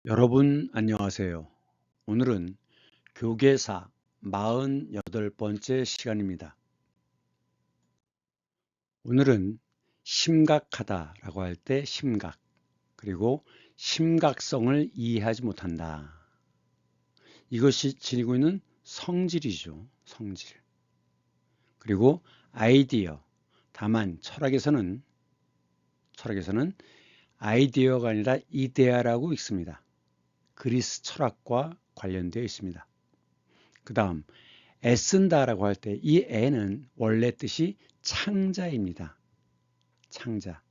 여러분 안녕하세요. 오늘은 교계사 48번째 시간입니다. 오늘은 심각하다라고 할 때 심각, 그리고 심각성을 이해하지 못한다. 이것이 지니고 있는 성질이죠. 성질. 그리고 아이디어. 다만 철학에서는 아이디어가 아니라 이데아라고 읽습니다. 그리스 철학과 관련되어 있습니다. 그 다음 애쓴다라고 할 때 이 애는 원래 뜻이 창자입니다. 창자.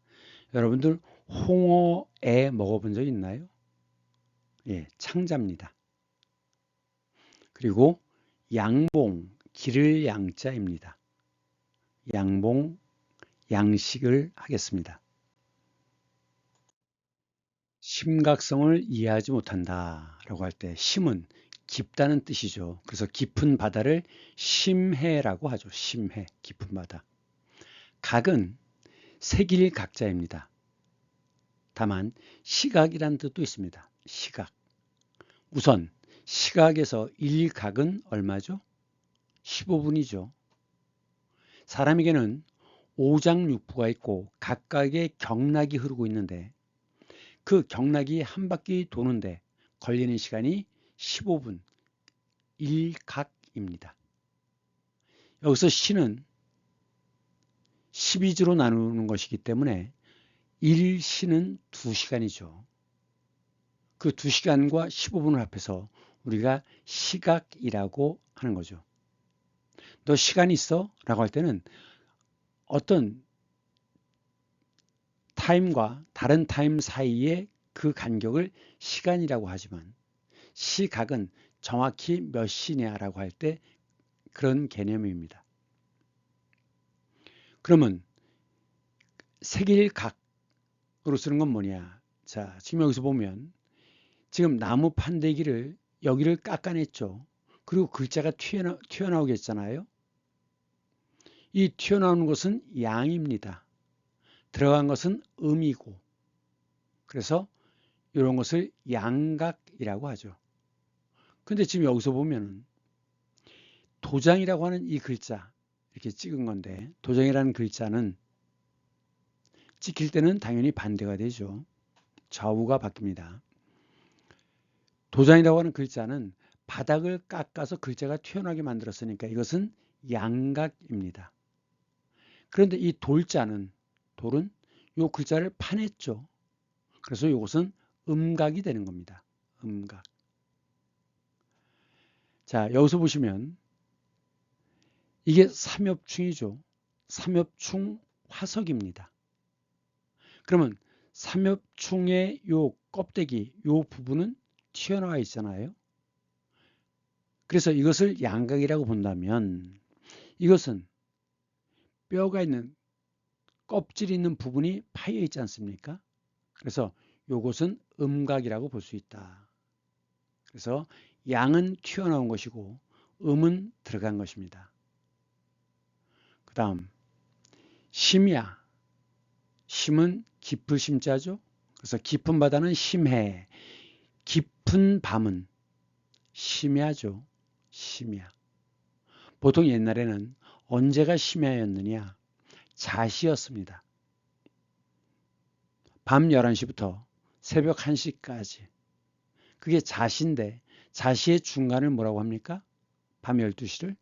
여러분들 홍어애 먹어본 적 있나요? 예, 창자입니다. 그리고 양봉, 기를 양자입니다. 양봉, 양식을 하겠습니다. 심각성을 이해하지 못한다라고 할 때 심은 깊다는 뜻이죠. 그래서 깊은 바다를 심해라고 하죠. 심해, 깊은 바다. 각은 색일각자입니다. 다만 시각이란 뜻도 있습니다. 시각. 우선 시각에서 일각은 얼마죠? 15분이죠. 사람에게는 오장육부가 있고 각각의 경락이 흐르고 있는데 그 경락이 한 바퀴 도는데 걸리는 시간이 15분, 일각입니다. 여기서 시는 12주로 나누는 것이기 때문에 1시는 2시간이죠. 그 2시간과 15분을 합해서 우리가 시각이라고 하는 거죠. 너 시간 있어? 라고 할 때는 어떤 타임과 다른 타임 사이의 그 간격을 시간이라고 하지만 시각은 정확히 몇 시냐라고 할 때 그런 개념입니다. 그러면 색일각으로 쓰는 건 뭐냐? 자, 지금 여기서 보면 지금 나무 판대기를 여기를 깎아냈죠. 그리고 글자가 튀어나오겠잖아요. 이 튀어나오는 것은 양입니다. 들어간 것은 음이고, 그래서 이런 것을 양각이라고 하죠. 근데 지금 여기서 보면 도장이라고 하는 이 글자 이렇게 찍은 건데, 도장이라는 글자는 찍힐 때는 당연히 반대가 되죠. 좌우가 바뀝니다. 도장이라고 하는 글자는 바닥을 깎아서 글자가 튀어나오게 만들었으니까 이것은 양각입니다. 그런데 이 돌은 이 글자를 파냈죠. 그래서 이것은 음각이 되는 겁니다. 음각. 자, 여기서 보시면 이게 삼엽충이죠. 삼엽충 화석입니다. 그러면 삼엽충의 요 껍데기, 요 부분은 튀어나와 있잖아요. 그래서 이것을 양각이라고 본다면 이것은 뼈가 있는 껍질이 있는 부분이 파여 있지 않습니까? 그래서 이것은 음각이라고 볼 수 있다. 그래서 양은 튀어나온 것이고 음은 들어간 것입니다. 그 다음 심야. 심은 깊을 심자죠. 그래서 깊은 바다는 심해. 깊은 밤은 심야죠. 심야. 보통 옛날에는 언제가 심야였느냐? 자시였습니다. 밤 11시부터 새벽 1시까지. 그게 자시인데 자시의 중간을 뭐라고 합니까? 밤 12시를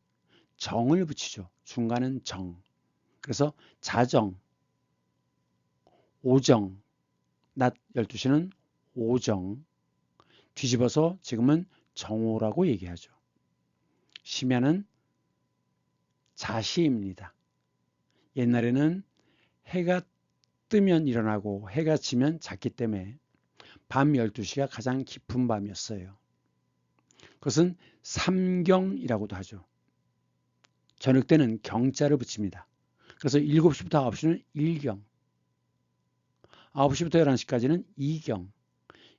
정을 붙이죠. 중간은 정. 그래서 자정, 오정, 낮 12시는 오정, 뒤집어서 지금은 정오라고 얘기하죠. 심야는 자시입니다. 옛날에는 해가 뜨면 일어나고 해가 지면 잤기 때문에 밤 12시가 가장 깊은 밤이었어요. 그것은 삼경이라고도 하죠. 저녁 때는 경자를 붙입니다. 그래서 7시부터 9시는 일경, 9시부터 11시까지는 이경,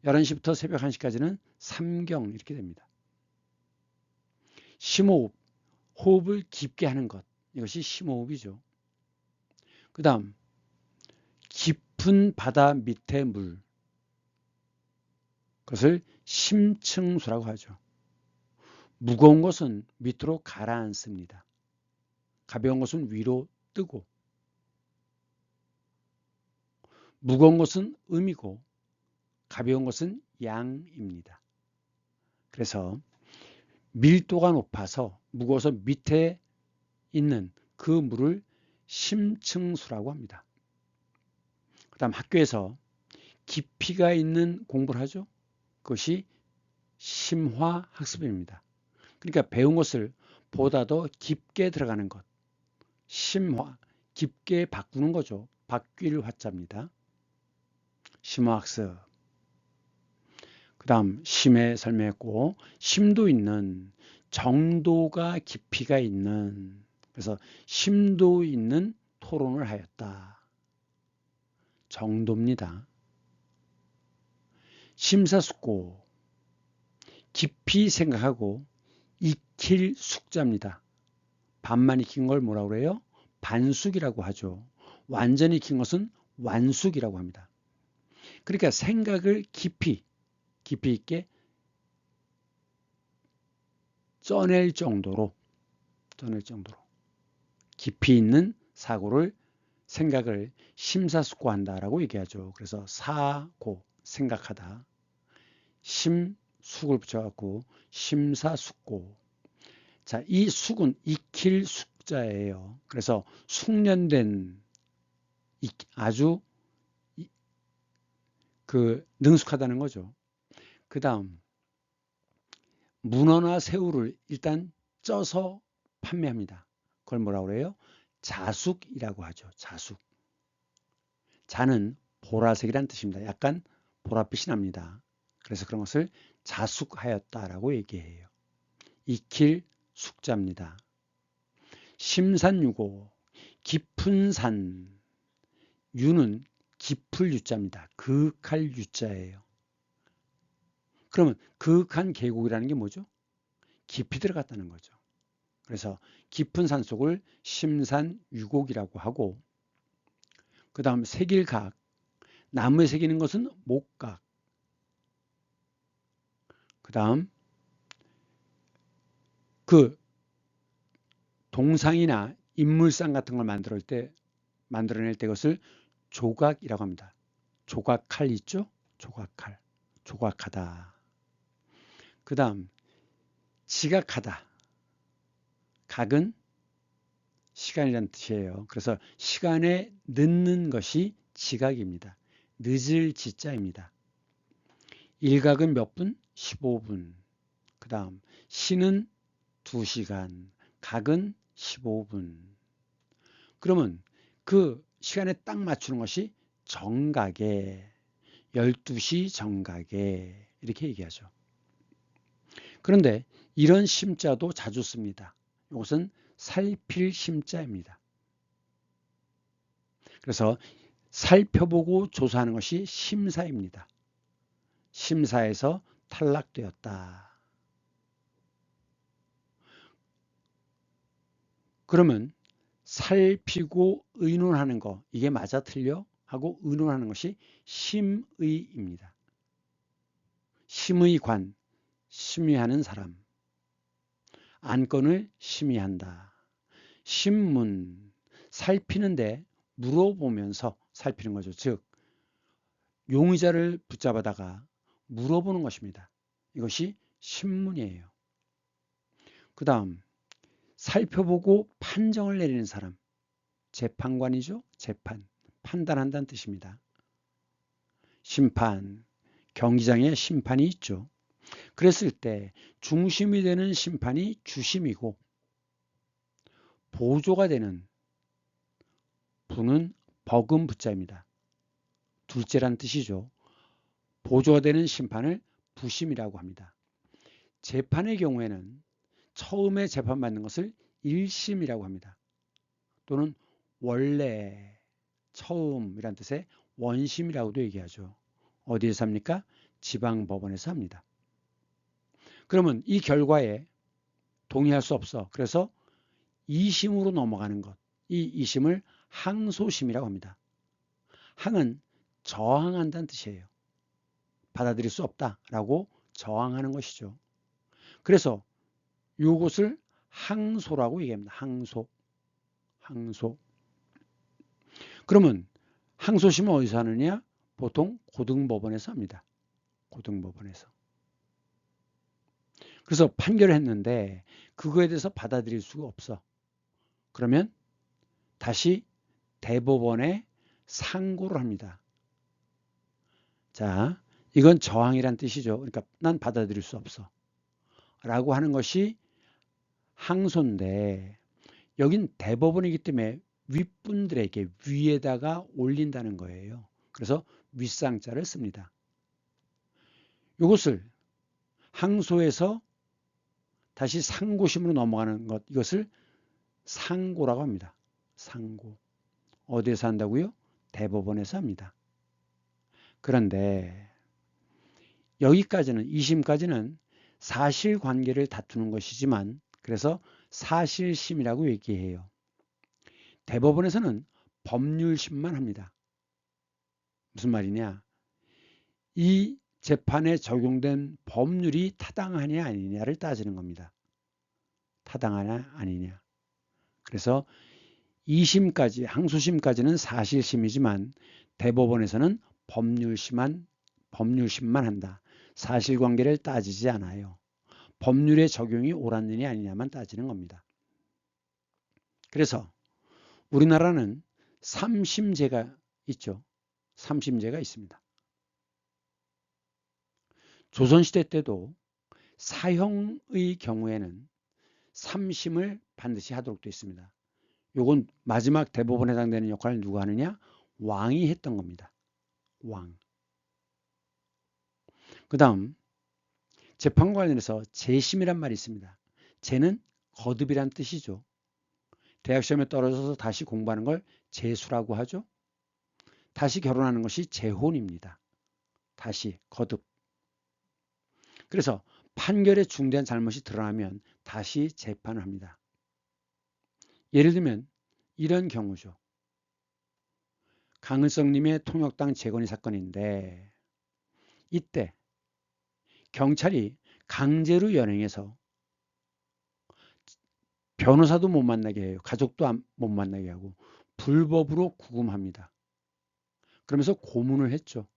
11시부터 새벽 1시까지는 삼경 이렇게 됩니다. 심호흡, 호흡을 깊게 하는 것, 이것이 심호흡이죠. 그 다음 깊은 바다 밑의 물, 그것을 심층수라고 하죠. 무거운 것은 밑으로 가라앉습니다. 가벼운 것은 위로 뜨고, 무거운 것은 음이고 가벼운 것은 양입니다. 그래서 밀도가 높아서 무거워서 밑에 있는 그 물을 심층수라고 합니다. 그 다음 학교에서 깊이가 있는 공부를 하죠. 그것이 심화학습입니다. 그러니까 배운 것을 보다 더 깊게 들어가는 것, 심화, 깊게 바꾸는 거죠. 바뀔 화자입니다. 심화학습. 그 다음 심에 설명했고, 심도 있는, 정도가 깊이가 있는, 그래서 심도 있는 토론을 하였다. 정도입니다. 심사숙고, 깊이 생각하고 익힐 숙자입니다. 반만 익힌 걸 뭐라고 그래요? 반숙이라고 하죠. 완전히 익힌 것은 완숙이라고 합니다. 그러니까 생각을 깊이 있게 쪄낼 정도로 깊이 있는 생각을 심사숙고한다라고 얘기하죠. 그래서 사고, 생각하다. 심숙을 붙여갖고 심사숙고. 자, 이 숙은 익힐 숙자예요. 그래서 숙련된, 아주 능숙하다는 거죠. 그 다음 문어나 새우를 일단 쪄서 판매합니다. 그걸 뭐라고 그래요? 자숙이라고 하죠. 자숙. 자는 보라색이란 뜻입니다. 약간 보랏빛이 납니다. 그래서 그런 것을 자숙하였다라고 얘기해요. 익힐 숙자입니다. 심산유고, 깊은 산, 유는 깊을 유자입니다. 그윽할 유자예요. 그러면 그윽한 계곡이라는 게 뭐죠? 깊이 들어갔다는 거죠. 그래서 깊은 산속을 심산유곡이라고 하고, 그 다음 새길각, 나무에 새기는 것은 목각, 그 다음 그 동상이나 인물상 같은 걸 만들어낼 때 그것을 조각이라고 합니다. 조각칼 있죠? 조각칼, 조각하다. 그 다음 지각하다. 각은 시간이라는 뜻이에요. 그래서 시간에 늦는 것이 지각입니다. 늦을 지자입니다. 일각은 몇 분? 15분. 그 다음 시는 2시간, 각은 15분. 그러면 그 시간에 딱 맞추는 것이 정각에, 12시 정각에 이렇게 얘기하죠. 그런데 이런 심자도 자주 씁니다. 이것은 살필 심자입니다. 그래서 살펴보고 조사하는 것이 심사입니다. 심사에서 탈락되었다. 그러면 살피고 의논하는 거, 이게 맞아 틀려? 하고 의논하는 것이 심의입니다. 심의관, 심의하는 사람. 안건을 심의한다. 신문, 살피는데 물어보면서 살피는 거죠. 즉 용의자를 붙잡아다가 물어보는 것입니다. 이것이 신문이에요. 그 다음 살펴보고 판정을 내리는 사람, 재판관이죠. 재판, 판단한다는 뜻입니다. 심판, 경기장에 심판이 있죠. 그랬을 때 중심이 되는 심판이 주심이고 보조가 되는 부는 버금 부자입니다. 둘째란 뜻이죠. 보조가 되는 심판을 부심이라고 합니다. 재판의 경우에는 처음에 재판받는 것을 1심이라고 합니다. 또는 원래, 처음이란 뜻의 원심이라고도 얘기하죠. 어디에서 합니까? 지방법원에서 합니다. 그러면 이 결과에 동의할 수 없어. 그래서 2심으로 넘어가는 것. 이 2심을 항소심이라고 합니다. 항은 저항한다는 뜻이에요. 받아들일 수 없다라고 저항하는 것이죠. 그래서 이것을 항소라고 얘기합니다. 항소. 그러면 항소심은 어디서 하느냐? 보통 고등법원에서 합니다. 고등법원에서. 그래서 판결을 했는데 그거에 대해서 받아들일 수가 없어. 그러면 다시 대법원에 상고를 합니다. 자, 이건 저항이란 뜻이죠. 그러니까 난 받아들일 수 없어. 라고 하는 것이 항소인데 여긴 대법원이기 때문에 윗분들에게 위에다가 올린다는 거예요. 그래서 윗상자를 씁니다. 이것을 항소에서 다시 상고심으로 넘어가는 것, 이것을 상고라고 합니다. 상고. 어디에서 한다고요? 대법원에서 합니다. 그런데 여기까지는 2심까지는 사실관계를 다투는 것이지만 그래서 사실심이라고 얘기해요. 대법원에서는 법률심만 합니다. 무슨 말이냐? 이 재판에 적용된 법률이 타당하냐 아니냐를 따지는 겁니다. 타당하냐 아니냐. 그래서 2심까지 항소심까지는 사실심이지만 대법원에서는 법률심만 한다. 사실관계를 따지지 않아요. 법률의 적용이 옳았느냐 아니냐만 따지는 겁니다. 그래서 우리나라는 3심제가 있죠. 3심제가 있습니다. 조선시대 때도 사형의 경우에는 3심을 반드시 하도록 되어 있습니다. 요건 마지막 대법원에 해당되는 역할을 누가 하느냐? 왕이 했던 겁니다. 왕. 그 다음 재판과 관련해서 재심이란 말이 있습니다. 재는 거듭이란 뜻이죠. 대학 시험에 떨어져서 다시 공부하는 걸 재수라고 하죠. 다시 결혼하는 것이 재혼입니다. 다시 거듭. 그래서 판결에 중대한 잘못이 드러나면 다시 재판을 합니다. 예를 들면 이런 경우죠. 강은성님의 통역당 재건이 사건인데 이때 경찰이 강제로 연행해서 변호사도 못 만나게 해요. 가족도 못 만나게 하고 불법으로 구금합니다. 그러면서 고문을 했죠.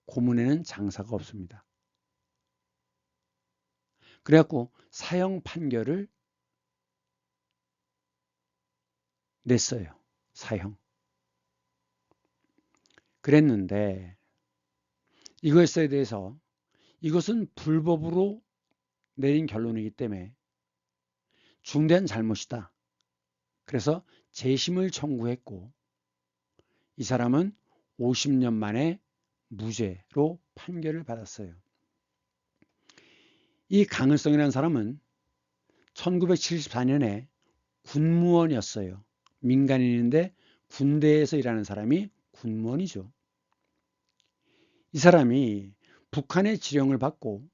고문에는 장사가 없습니다. 그래갖고 사형 판결을 냈어요. 사형. 그랬는데 이것에 대해서 이것은 불법으로 내린 결론이기 때문에 중대한 잘못이다. 그래서 재심을 청구했고 이 사람은 50년 만에 무죄로 판결을 받았어요. 이 강은성이라는 사람은 1974년에 군무원이었어요. 민간인인데 군대에서 일하는 사람이 군무원이죠. 이 사람이 북한의 지령을 받고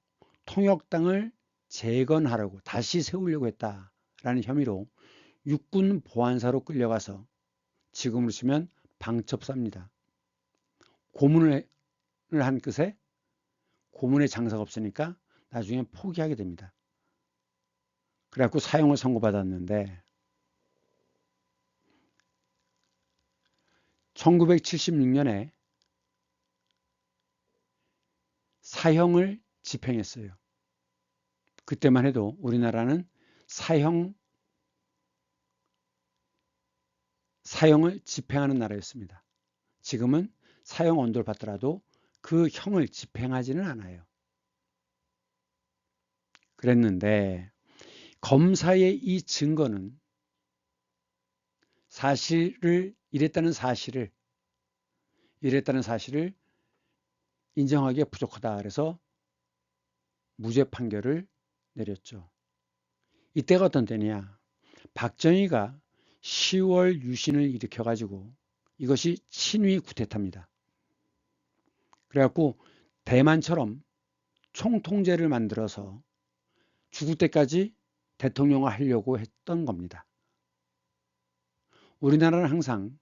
통역당을 재건하려고 다시 세우려고 했다라는 혐의로 육군 보안사로 끌려가서 지금으로 치면 방첩사입니다. 고문을 한 끝에 고문의 장사가 없으니까 나중에 포기하게 됩니다. 그래갖고 사형을 선고받았는데 1976년에 사형을 집행했어요. 그때만 해도 우리나라는 사형을 집행하는 나라였습니다. 지금은 사형 언도를 받더라도 그 형을 집행하지는 않아요. 그랬는데 검사의 이 증거는 이랬다는 사실을 인정하기에 부족하다. 그래서 무죄 판결을 내렸죠. 이때가 어떤 때냐? 박정희가 10월 유신을 일으켜가지고 이것이 친위 쿠데타입니다. 그래갖고 대만처럼 총통제를 만들어서 죽을 때까지 대통령을 하려고 했던 겁니다. 우리나라는 항상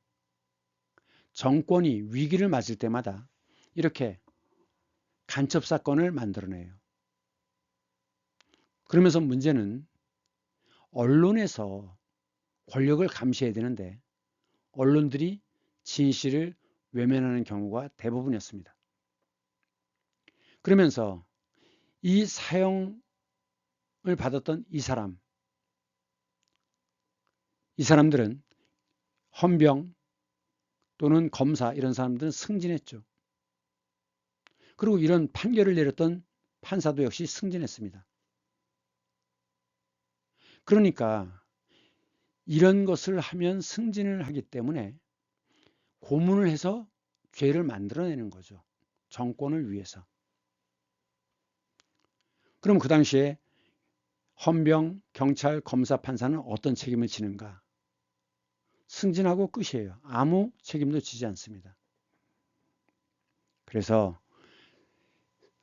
정권이 위기를 맞을 때마다 이렇게 간첩 사건을 만들어내요. 그러면서 문제는 언론에서 권력을 감시해야 되는데 언론들이 진실을 외면하는 경우가 대부분이었습니다. 그러면서 이 사형을 받았던 이 사람들은 헌병 또는 검사 이런 사람들은 승진했죠. 그리고 이런 판결을 내렸던 판사도 역시 승진했습니다. 그러니까 이런 것을 하면 승진을 하기 때문에 고문을 해서 죄를 만들어내는 거죠. 정권을 위해서. 그럼 그 당시에 헌병, 경찰, 검사, 판사는 어떤 책임을 지는가? 승진하고 끝이에요. 아무 책임도 지지 않습니다. 그래서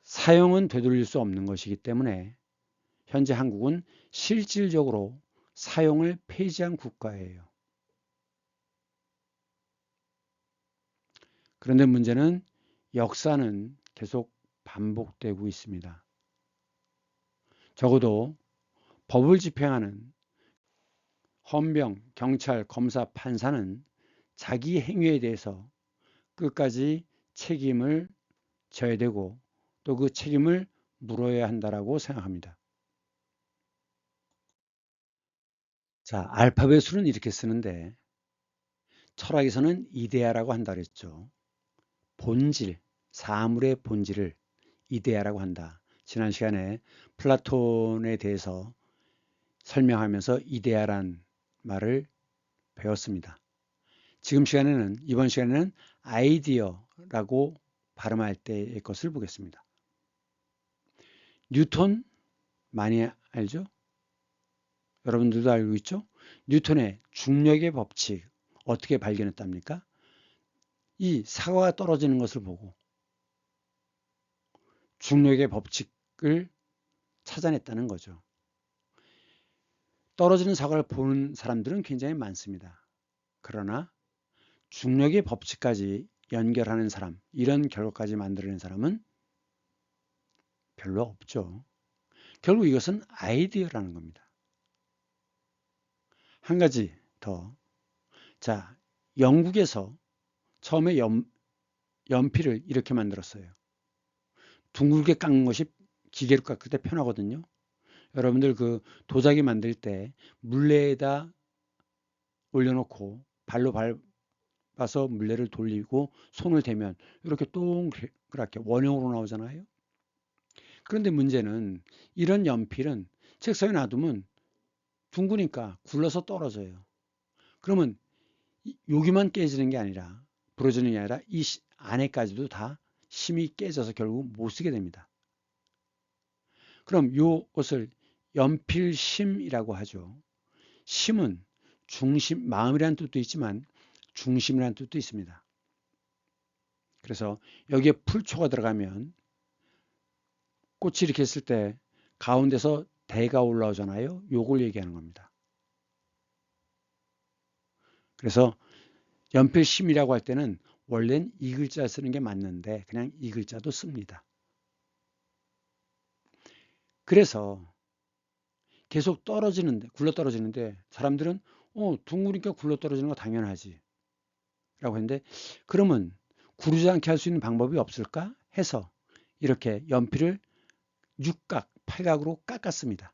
사형은 되돌릴 수 없는 것이기 때문에 현재 한국은 실질적으로 사형을 폐지한 국가예요. 그런데 문제는 역사는 계속 반복되고 있습니다. 적어도 법을 집행하는 헌병, 경찰, 검사, 판사는 자기 행위에 대해서 끝까지 책임을 져야 되고 또 그 책임을 물어야 한다라고 생각합니다. 자, 알파벳 수는 이렇게 쓰는데 철학에서는 이데아라고 한다 그랬죠. 본질, 사물의 본질을 이데아라고 한다. 지난 시간에 플라톤에 대해서 설명하면서 이데아란 말을 배웠습니다. 이번 시간에는 아이디어라고 발음할 때의 것을 보겠습니다. 뉴턴 많이 알죠? 여러분들도 알고 있죠? 뉴턴의 중력의 법칙 어떻게 발견했답니까? 이 사과가 떨어지는 것을 보고 중력의 법칙을 찾아냈다는 거죠. 떨어지는 사과를 보는 사람들은 굉장히 많습니다. 그러나 중력의 법칙까지 연결하는 사람, 이런 결과까지 만들어낸 사람은 별로 없죠. 결국 이것은 아이디어라는 겁니다. 한 가지 더. 자, 영국에서 처음에 연필을 이렇게 만들었어요. 둥글게 깎는 것이 기계로 깎을 때 편하거든요. 여러분들 그 도자기 만들 때 물레에다 올려놓고 발로 밟아서 물레를 돌리고 손을 대면 이렇게 동그랗게 원형으로 나오잖아요. 그런데 문제는 이런 연필은 책상에 놔두면 둥그니까 굴러서 떨어져요. 그러면 여기만 깨지는 게 아니라 부러지는 게 아니라 이 안에까지도 다 심이 깨져서 결국 못 쓰게 됩니다. 그럼 이것을 연필심이라고 하죠. 심은 중심, 마음이라는 뜻도 있지만 중심이라는 뜻도 있습니다. 그래서 여기에 풀초가 들어가면 꽃이 이렇게 했을 때 가운데서 대가 올라오잖아요. 요걸 얘기하는 겁니다. 그래서 연필심이라고 할 때는 원래는 이 글자 쓰는 게 맞는데 그냥 이 글자도 씁니다. 그래서 계속 굴러 떨어지는데 사람들은 둥그니까 굴러 떨어지는 거 당연하지 라고 했는데 그러면 구르지 않게 할 수 있는 방법이 없을까 해서 이렇게 연필을 육각, 팔각으로 깎았습니다.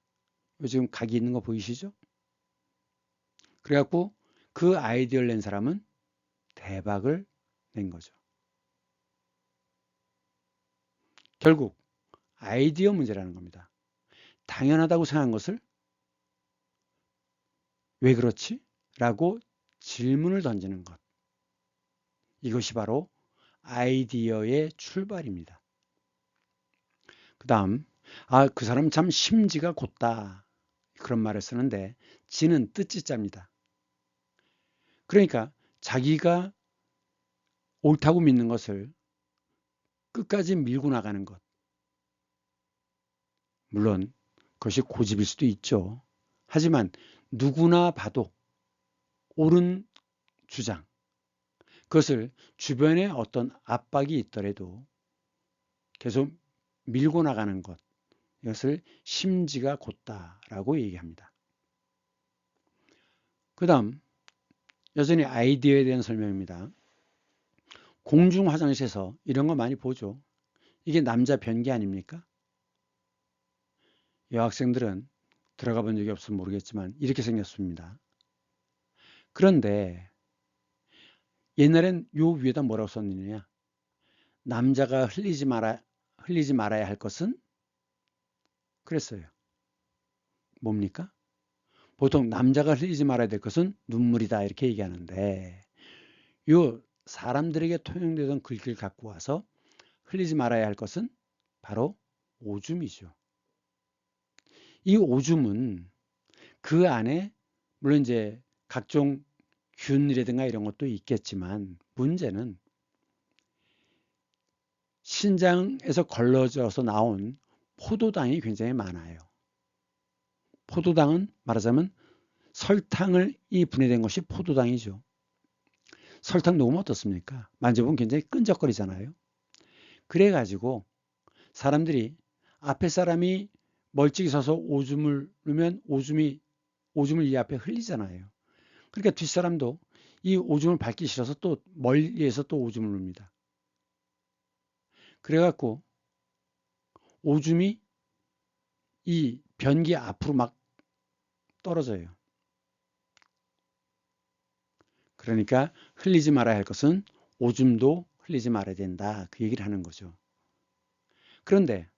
지금 각이 있는 거 보이시죠? 그래갖고 그 아이디어를 낸 사람은 대박을 낸 거죠. 결국 아이디어 문제라는 겁니다. 당연하다고 생각한 것을 왜 그렇지? 라고 질문을 던지는 것. 이것이 바로 아이디어의 출발입니다. 그 다음, 그 사람 참 심지가 곧다. 그런 말을 쓰는데, 지는 뜻지자입니다. 그러니까 자기가 옳다고 믿는 것을 끝까지 밀고 나가는 것. 물론 그것이 고집일 수도 있죠. 하지만 누구나 봐도 옳은 주장, 그것을 주변에 어떤 압박이 있더라도 계속 밀고 나가는 것, 이것을 심지가 곧다라고 얘기합니다. 그 다음 여전히 아이디어에 대한 설명입니다. 공중 화장실에서 이런 거 많이 보죠. 이게 남자 변기 아닙니까? 여학생들은 들어가 본 적이 없으면 모르겠지만 이렇게 생겼습니다. 그런데 옛날엔 요 위에다 뭐라고 썼느냐? 남자가 흘리지 말아야 할 것은 그랬어요. 뭡니까? 보통 남자가 흘리지 말아야 될 것은 눈물이다 이렇게 얘기하는데 요 사람들에게 통용되던 글귀를 갖고 와서 흘리지 말아야 할 것은 바로 오줌이죠. 이 오줌은 그 안에 물론 이제 각종 균이라든가 이런 것도 있겠지만 문제는 신장에서 걸러져서 나온 포도당이 굉장히 많아요. 포도당은 말하자면 설탕이 분해된 것이 포도당이죠. 설탕 녹으면 어떻습니까? 만져보면 굉장히 끈적거리잖아요. 그래가지고 사람들이 앞에 사람이 멀찍이 서서 오줌을 누면 오줌을 이 앞에 흘리잖아요. 그러니까 뒷사람도 이 오줌을 밟기 싫어서 또 멀리에서 또 오줌을 눕니다. 그래갖고 오줌이 이 변기 앞으로 막 떨어져요. 그러니까 흘리지 말아야 할 것은 오줌도 흘리지 말아야 된다. 그 얘기를 하는 거죠. 그런데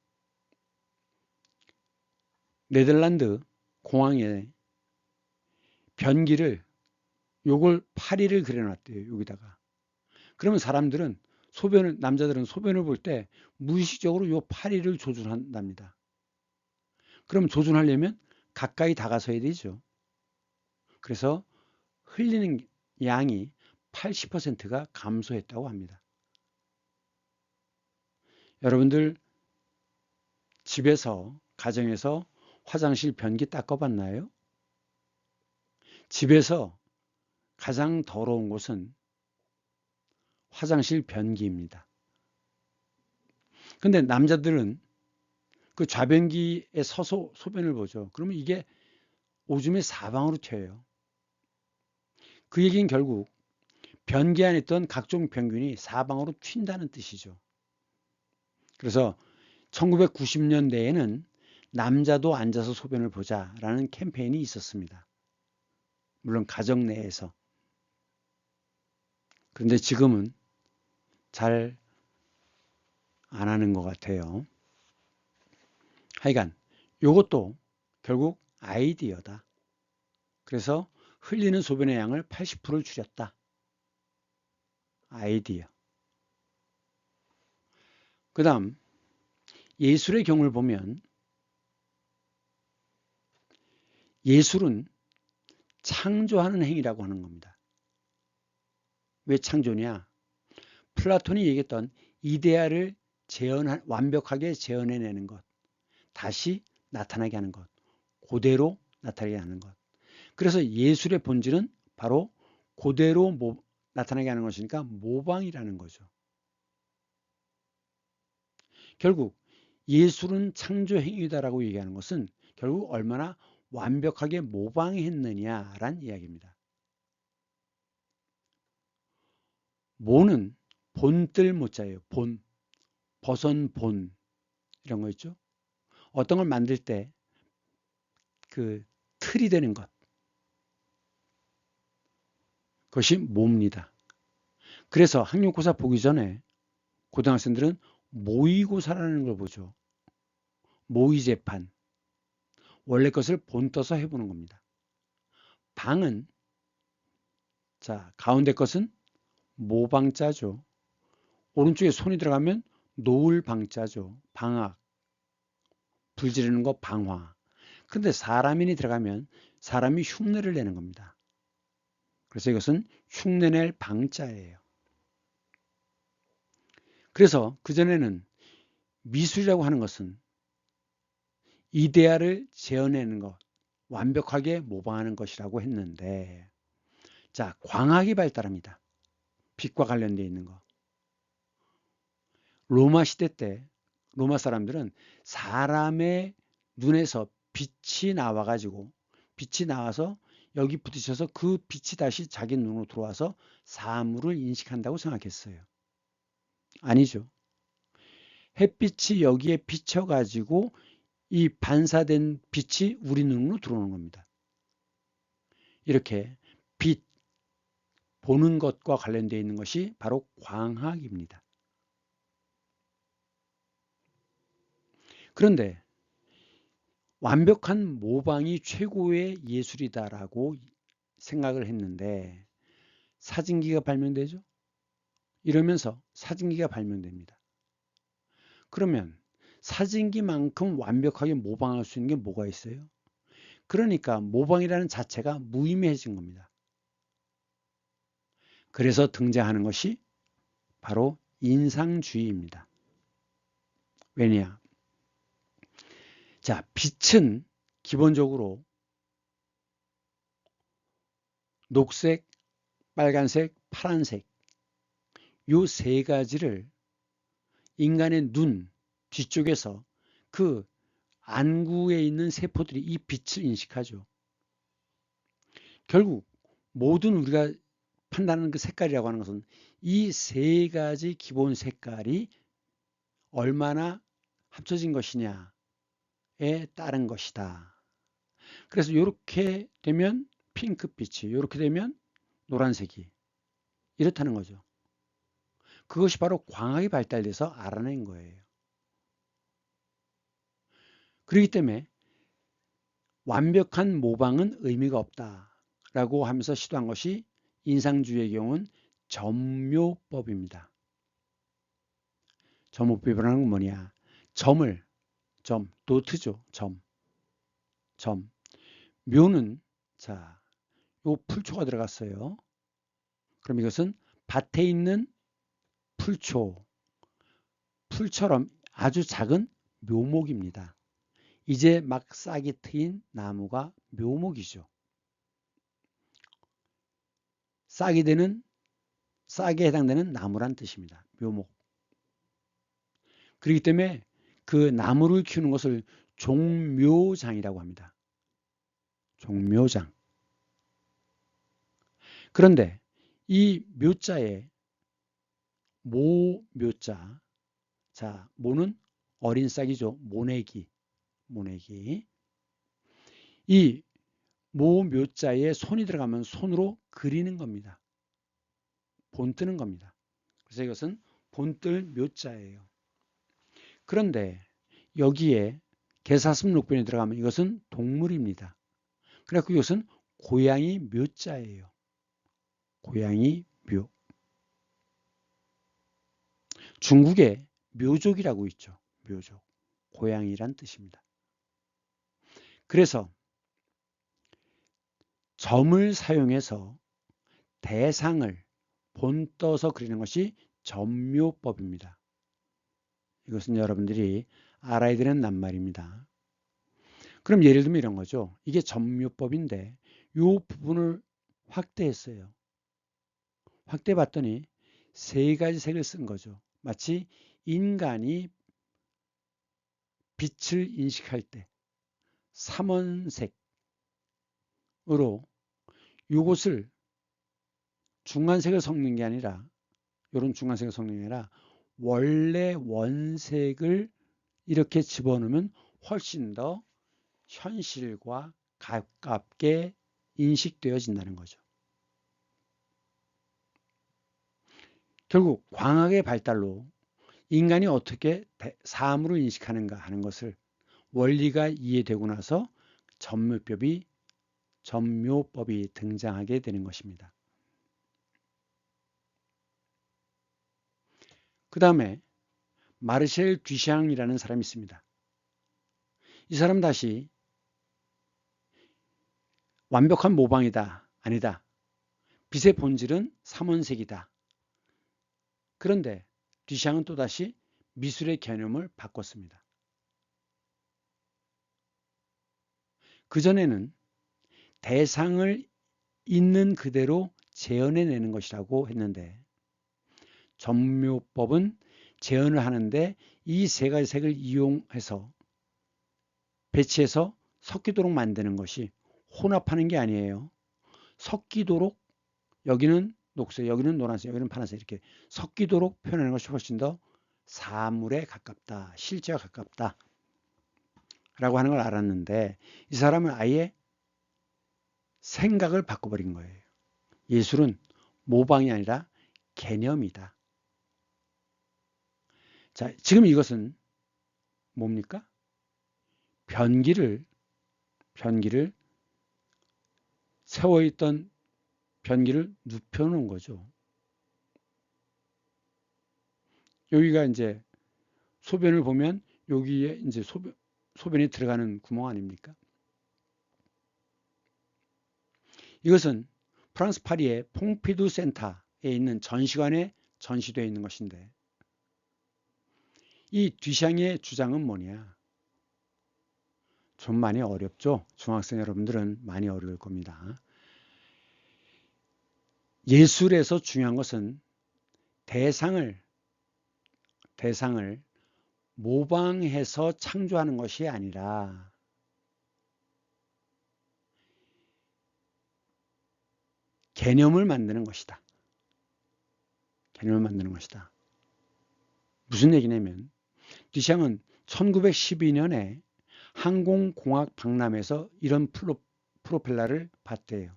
네덜란드 공항에 변기를 요걸 파리를 그려놨대요. 여기다가. 그러면 사람들은 남자들은 소변을 볼 때 무의식적으로 요 파리를 조준한답니다. 그럼 조준하려면 가까이 다가서야 되죠. 그래서 흘리는 양이 80%가 감소했다고 합니다. 여러분들 집에서 가정에서 화장실 변기 닦아봤나요? 집에서 가장 더러운 곳은 화장실 변기입니다. 근데 남자들은 그 좌변기에 서서 소변을 보죠. 그러면 이게 오줌의 사방으로 튀어요. 그 얘기는 결국 변기 안에 있던 각종 병균이 사방으로 튄다는 뜻이죠. 그래서 1990년대에는 남자도 앉아서 소변을 보자라는 캠페인이 있었습니다. 물론 가정 내에서. 그런데 지금은 잘 안 하는 것 같아요. 하여간 이것도 결국 아이디어다. 그래서 흘리는 소변의 양을 80%를 줄였다. 아이디어. 그 다음 예술의 경우를 보면 예술은 창조하는 행위라고 하는 겁니다. 왜 창조냐? 플라톤이 얘기했던 이데아를 완벽하게 재현해내는 것, 다시 나타나게 하는 것, 그대로 나타나게 하는 것. 그래서 예술의 본질은 바로 그대로 나타나게 하는 것이니까 모방이라는 거죠. 결국 예술은 창조 행위다라고 얘기하는 것은 결국 얼마나 완벽하게 모방했느냐라는 이야기입니다. 모는 본뜰 모자예요. 버선 본 이런 거 있죠. 어떤 걸 만들 때 그 틀이 되는 것, 그것이 모입니다. 그래서 학력고사 보기 전에 고등학생들은 모의고사라는 걸 보죠. 모의재판. 원래 것을 본떠서 해보는 겁니다. 방은 가운데 것은 모방자죠. 오른쪽에 손이 들어가면 놓을 방자죠. 방학. 불 지르는 거 방화. 근데 사람인이 들어가면 사람이 흉내를 내는 겁니다. 그래서 이것은 흉내낼 방자예요. 그래서 그전에는 미술이라고 하는 것은 이데아를 재현해내는 것, 완벽하게 모방하는 것이라고 했는데 광학이 발달합니다. 빛과 관련되어 있는 것. 로마 시대 때 로마 사람들은 사람의 눈에서 빛이 나와가지고 빛이 나와서 여기 부딪혀서 그 빛이 다시 자기 눈으로 들어와서 사물을 인식한다고 생각했어요. 아니죠. 햇빛이 여기에 비쳐가지고 이 반사된 빛이 우리 눈으로 들어오는 겁니다. 이렇게 빛, 보는 것과 관련되어 있는 것이 바로 광학입니다. 그런데 완벽한 모방이 최고의 예술이다라고 생각을 했는데 사진기가 발명되죠. 이러면서 사진기가 발명됩니다. 그러면 사진기만큼 완벽하게 모방할 수 있는 게 뭐가 있어요? 그러니까 모방이라는 자체가 무의미해진 겁니다. 그래서 등장하는 것이 바로 인상주의입니다. 왜냐? 자, 빛은 기본적으로 녹색, 빨간색, 파란색 요 세 가지를 인간의 눈 뒤쪽에서 그 안구에 있는 세포들이 이 빛을 인식하죠. 결국 모든 우리가 판단하는 그 색깔이라고 하는 것은 이 세 가지 기본 색깔이 얼마나 합쳐진 것이냐에 따른 것이다. 그래서 이렇게 되면 핑크빛이, 이렇게 되면 노란색이 이렇다는 거죠. 그것이 바로 광학이 발달돼서 알아낸 거예요. 그렇기 때문에 완벽한 모방은 의미가 없다라고 하면서 시도한 것이 인상주의의 경우는 점묘법입니다. 점묘법이라는 건 뭐냐? 도트죠. 점. 묘는 자, 요 풀초가 들어갔어요. 그럼 이것은 밭에 있는 풀처럼 아주 작은 묘목입니다. 이제 막 싹이 트인 나무가 묘목이죠. 싹에 해당되는 나무란 뜻입니다. 묘목. 그렇기 때문에 그 나무를 키우는 것을 종묘장이라고 합니다. 종묘장. 그런데 이 묘자에 모묘자, 자, 모는 어린 싹이죠. 모내기. 이 모묘자에 손이 들어가면 손으로 그리는 겁니다. 본뜨는 겁니다. 그래서 이것은 본뜰 묘자예요. 그런데 여기에 개사슴록변이 들어가면 이것은 동물입니다. 그래서 이것은 고양이 묘자예요. 고양이 묘. 중국에 묘족이라고 있죠. 묘족. 고양이란 뜻입니다. 그래서 점을 사용해서 대상을 본떠서 그리는 것이 점묘법입니다. 이것은 여러분들이 알아야 되는 낱말입니다. 그럼 예를 들면 이런 거죠. 이게 점묘법인데 이 부분을 확대했어요. 확대해 봤더니 세 가지 색을 쓴 거죠. 마치 인간이 빛을 인식할 때 삼원색으로 이것을 중간색을 섞는 게 아니라 이런 중간색을 섞는 게 아니라 원래 원색을 이렇게 집어넣으면 훨씬 더 현실과 가깝게 인식되어진다는 거죠. 결국 광학의 발달로 인간이 어떻게 사물을 인식하는가 하는 것을 원리가 이해되고 나서 점묘법이 등장하게 되는 것입니다. 그 다음에 마르셀 듀샹이라는 사람이 있습니다. 이 사람 다시 완벽한 모방이다. 아니다. 빛의 본질은 삼원색이다. 그런데 듀샹은 또다시 미술의 개념을 바꿨습니다. 그전에는 대상을 있는 그대로 재현해내는 것이라고 했는데 점묘법은 재현을 하는데 이 세 가지 색을 이용해서 배치해서 섞이도록 만드는 것이 혼합하는 게 아니에요. 섞이도록 여기는 녹색, 여기는 노란색, 여기는 파란색 이렇게 섞이도록 표현하는 것이 훨씬 더 사물에 가깝다, 실제와 가깝다 라고 하는 걸 알았는데 이 사람은 아예 생각을 바꿔버린 거예요. 예술은 모방이 아니라 개념이다. 자, 지금 이것은 뭡니까? 변기를 세워있던 변기를 눕혀놓은 거죠. 여기가 이제 소변을 보면 여기에 이제 소변이 들어가는 구멍 아닙니까? 이것은 프랑스 파리의 퐁피두 센터에 있는 전시관에 전시되어 있는 것인데 이 뒤샹의 주장은 뭐냐? 좀 많이 어렵죠? 중학생 여러분들은 많이 어려울 겁니다. 예술에서 중요한 것은 대상을 모방해서 창조하는 것이 아니라 개념을 만드는 것이다. 개념을 만드는 것이다. 무슨 얘기냐면 뒤샹은 1912년에 항공공학 박람회에서 이런 프로펠러를 봤대요.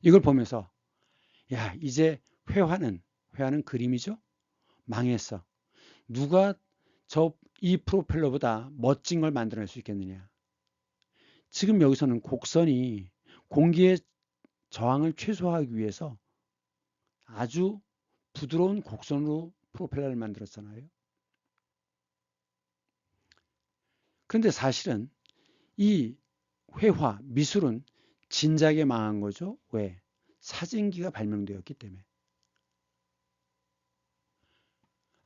이걸 보면서 야, 이제 회화는 그림이죠? 망했어. 누가 이 프로펠러보다 멋진 걸 만들어낼 수 있겠느냐. 지금 여기서는 곡선이 공기의 저항을 최소화하기 위해서 아주 부드러운 곡선으로 프로펠러를 만들었잖아요. 그런데 사실은 이 회화, 미술은 진작에 망한 거죠. 왜? 사진기가 발명되었기 때문에.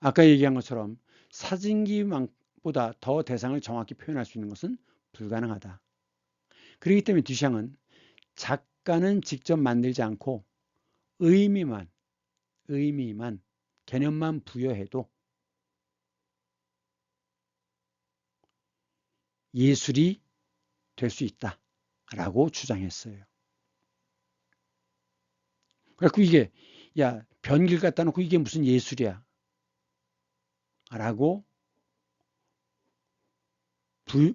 아까 얘기한 것처럼 사진기보다 더 대상을 정확히 표현할 수 있는 것은 불가능하다. 그렇기 때문에 뒤샹은 작가는 직접 만들지 않고 의미만, 개념만 부여해도 예술이 될 수 있다라고 주장했어요. 그래서 이게 야, 변기를 갖다 놓고 이게 무슨 예술이야 라고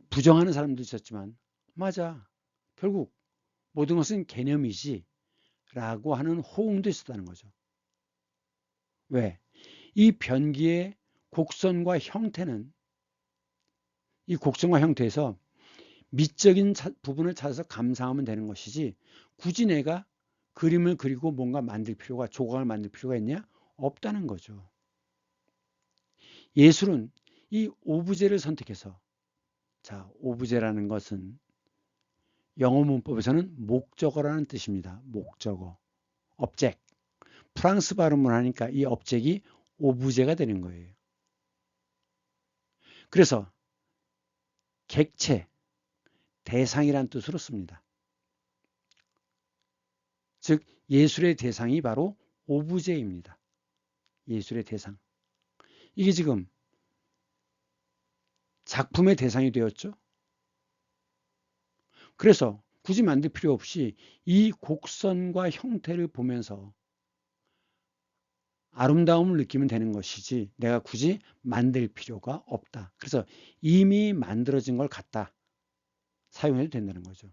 부정하는 사람도 있었지만 맞아, 결국 모든 것은 개념이지 라고 하는 호응도 있었다는 거죠. 왜? 이 변기의 곡선과 형태는 이 곡선과 형태에서 미적인 부분을 찾아서 감상하면 되는 것이지 굳이 내가 그림을 그리고 뭔가 만들 필요가, 조각을 만들 필요가 있냐? 없다는 거죠. 예술은 이 오브제를 선택해서, 자, 오브제라는 것은 영어 문법에서는 목적어라는 뜻입니다. 목적어, object. 프랑스 발음을 하니까 이 object이 오브제가 되는 거예요. 그래서 객체, 대상이란 뜻으로 씁니다. 즉 예술의 대상이 바로 오브제입니다. 예술의 대상. 이게 지금 작품의 대상이 되었죠. 그래서 굳이 만들 필요 없이 이 곡선과 형태를 보면서 아름다움을 느끼면 되는 것이지 내가 굳이 만들 필요가 없다. 그래서 이미 만들어진 걸 갖다 사용해도 된다는 거죠.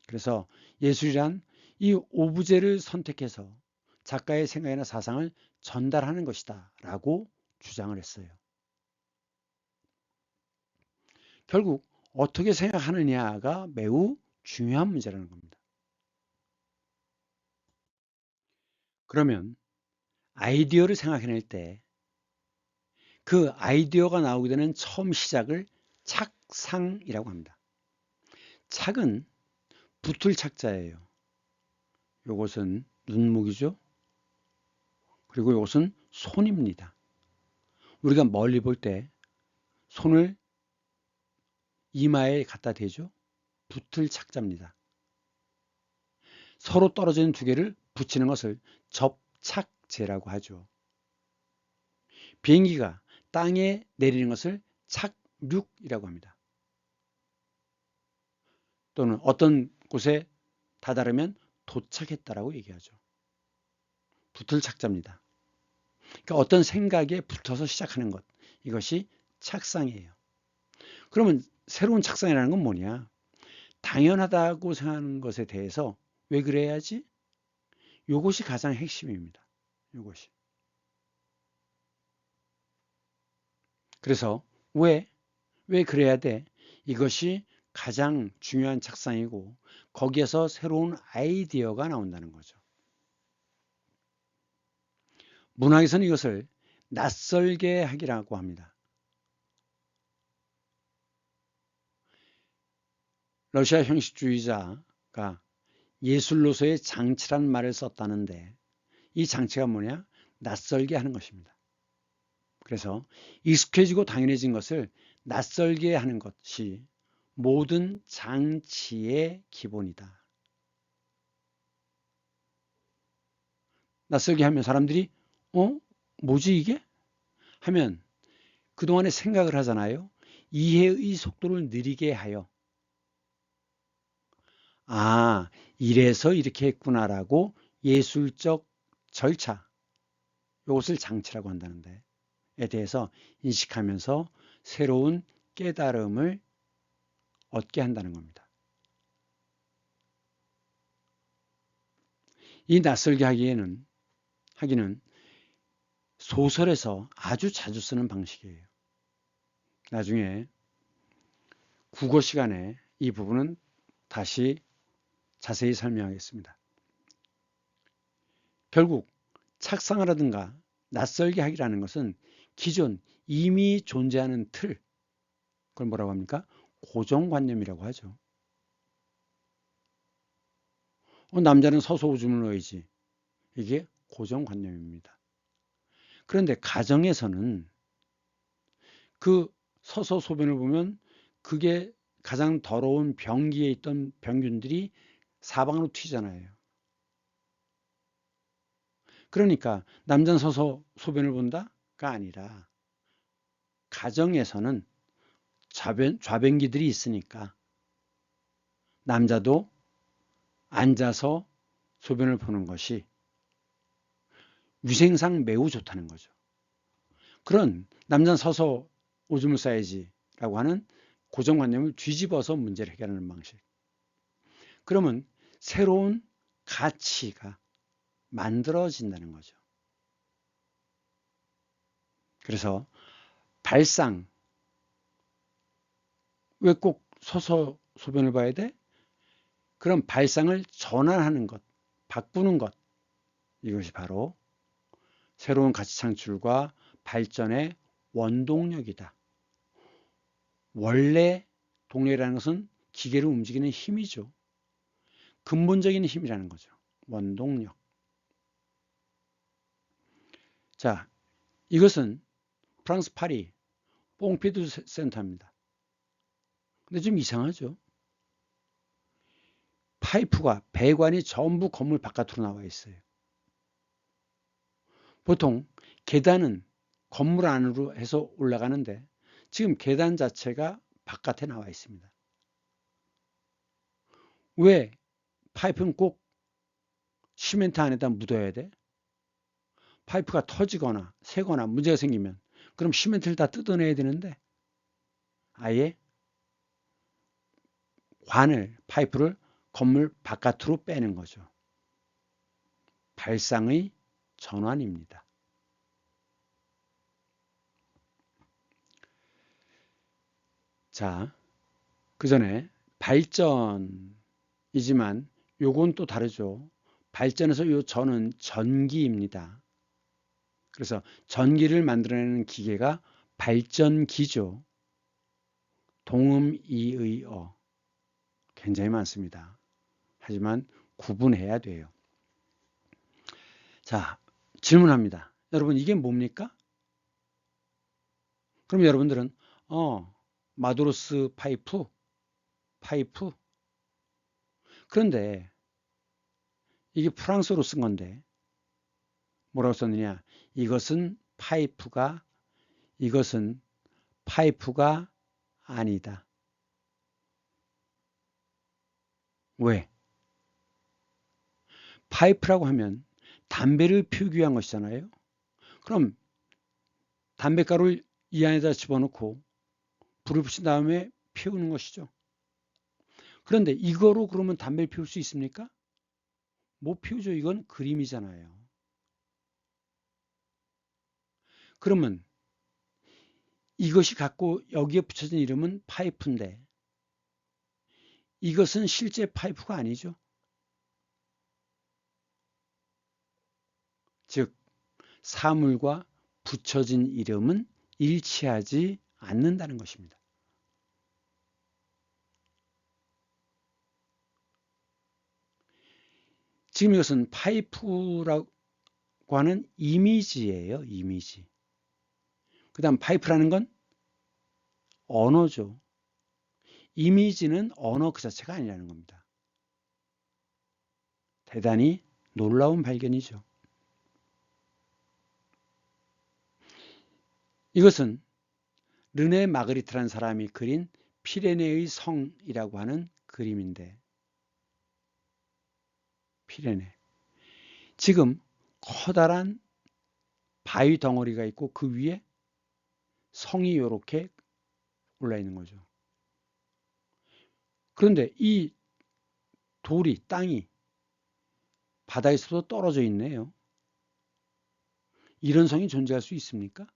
그래서 예술이란 이 오브제를 선택해서 작가의 생각이나 사상을 전달하는 것이다 라고 주장을 했어요. 결국 어떻게 생각하느냐가 매우 중요한 문제라는 겁니다. 그러면 아이디어를 생각해낼 때 그 아이디어가 나오게 되는 처음 시작을 착상이라고 합니다. 착은 붙을 착자예요. 요것은 눈목이죠. 그리고 이것은 손입니다. 우리가 멀리 볼 때 손을 이마에 갖다 대죠. 붙을 착자입니다. 서로 떨어져 있는 두 개를 붙이는 것을 접착제라고 하죠. 비행기가 땅에 내리는 것을 착륙이라고 합니다. 또는 어떤 곳에 다다르면 도착했다라고 얘기하죠. 붙을 착자입니다. 그러니까 어떤 생각에 붙어서 시작하는 것, 이것이 착상이에요. 그러면 새로운 착상이라는 건 뭐냐? 당연하다고 생각하는 것에 대해서 왜 그래야지? 이것이 가장 핵심입니다. 이것이. 그래서 왜 그래야 돼? 이것이 가장 중요한 착상이고 거기에서 새로운 아이디어가 나온다는 거죠. 문학에서는 이것을 낯설게 하기라고 합니다. 러시아 형식주의자가 예술로서의 장치란 말을 썼다는데 이 장치가 뭐냐? 낯설게 하는 것입니다. 그래서 익숙해지고 당연해진 것을 낯설게 하는 것이 모든 장치의 기본이다. 낯설게 하면 사람들이 뭐지 이게? 하면 그동안에 생각을 하잖아요. 이해의 속도를 느리게 하여 이래서 이렇게 했구나라고 예술적 절차, 이것을 장치라고 한다는데 에 대해서 인식하면서 새로운 깨달음을 얻게 한다는 겁니다. 이 낯설게 하기는 소설에서 아주 자주 쓰는 방식이에요. 나중에 국어 시간에 이 부분은 다시 자세히 설명하겠습니다. 결국 착상하라든가 낯설게 하기라는 것은 기존 이미 존재하는 틀, 그걸 뭐라고 합니까? 고정관념이라고 하죠. 남자는 서서 오줌을 누어야지. 이게 고정관념입니다. 그런데 가정에서는 그 서서 소변을 보면 그게 가장 더러운 변기에 있던 병균들이 사방으로 튀잖아요. 그러니까 남자는 서서 소변을 본다가 아니라 가정에서는 좌변기들이 있으니까 남자도 앉아서 소변을 보는 것이 위생상 매우 좋다는 거죠. 그런 남자는 서서 오줌을 싸야지 라고 하는 고정관념을 뒤집어서 문제를 해결하는 방식. 그러면 새로운 가치가 만들어진다는 거죠. 그래서 발상, 왜 꼭 서서 소변을 봐야 돼? 그런 발상을 전환하는 것, 바꾸는 것, 이것이 바로 새로운 가치 창출과 발전의 원동력이다. 원래 동력이라는 것은 기계를 움직이는 힘이죠. 근본적인 힘이라는 거죠. 원동력. 자, 이것은 프랑스 파리 뽕피두 센터입니다. 근데 좀 이상하죠. 파이프가 배관이 전부 건물 바깥으로 나와 있어요. 보통 계단은 건물 안으로 해서 올라가는데 지금 계단 자체가 바깥에 나와 있습니다. 왜 파이프는 꼭 시멘트 안에다 묻어야 돼? 파이프가 터지거나 새거나 문제가 생기면 그럼 시멘트를 다 뜯어내야 되는데 아예 파이프를 건물 바깥으로 빼는 거죠. 발상의 전환입니다. 자, 그 전에 발전이지만 요건 또 다르죠. 발전에서 요 전은 전기입니다. 그래서 전기를 만들어내는 기계가 발전기죠. 동음이의어 굉장히 많습니다. 하지만 구분해야 돼요. 자, 질문합니다. 여러분 이게 뭡니까? 그럼 여러분들은 마도로스 파이프. 그런데 이게 프랑스어로 쓴 건데 뭐라고 썼느냐? 이것은 파이프가 이것은 파이프가 아니다. 왜? 파이프라고 하면 담배를 피우기 위한 것이잖아요. 그럼 담배가루를 이 안에다 집어넣고 불을 붙인 다음에 피우는 것이죠. 그런데 이거로 그러면 담배를 피울 수 있습니까? 못 피우죠. 이건 그림이잖아요. 그러면 이것이 갖고 여기에 붙여진 이름은 파이프인데 이것은 실제 파이프가 아니죠. 즉 사물과 붙여진 이름은 일치하지 않는다는 것입니다. 지금 이것은 파이프라고 하는 이미지예요. 이미지. 그 다음 파이프라는 건 언어죠. 이미지는 언어 그 자체가 아니라는 겁니다. 대단히 놀라운 발견이죠. 이것은 르네 마그리트라는 사람이 그린 피레네의 성이라고 하는 그림인데 피레네. 지금 커다란 바위 덩어리가 있고 그 위에 성이 이렇게 올라 있는 거죠. 그런데 이 돌이 땅이 바다에서도 떨어져 있네요. 이런 성이 존재할 수 있습니까?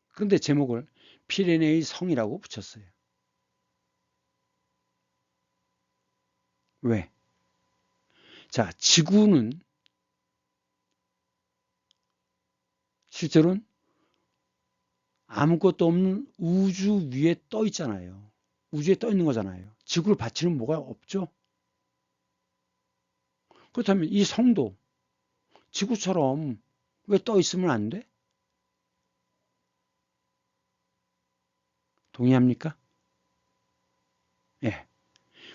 그런데 제목을 피레네의 성이라고 붙였어요. 왜? 자, 지구는 실제로는 아무것도 없는 우주 위에 떠 있잖아요. 우주에 떠 있는 거잖아요. 지구를 받치는 뭐가 없죠? 그렇다면 이 성도 지구처럼 왜 떠 있으면 안 돼? 동의합니까? 예.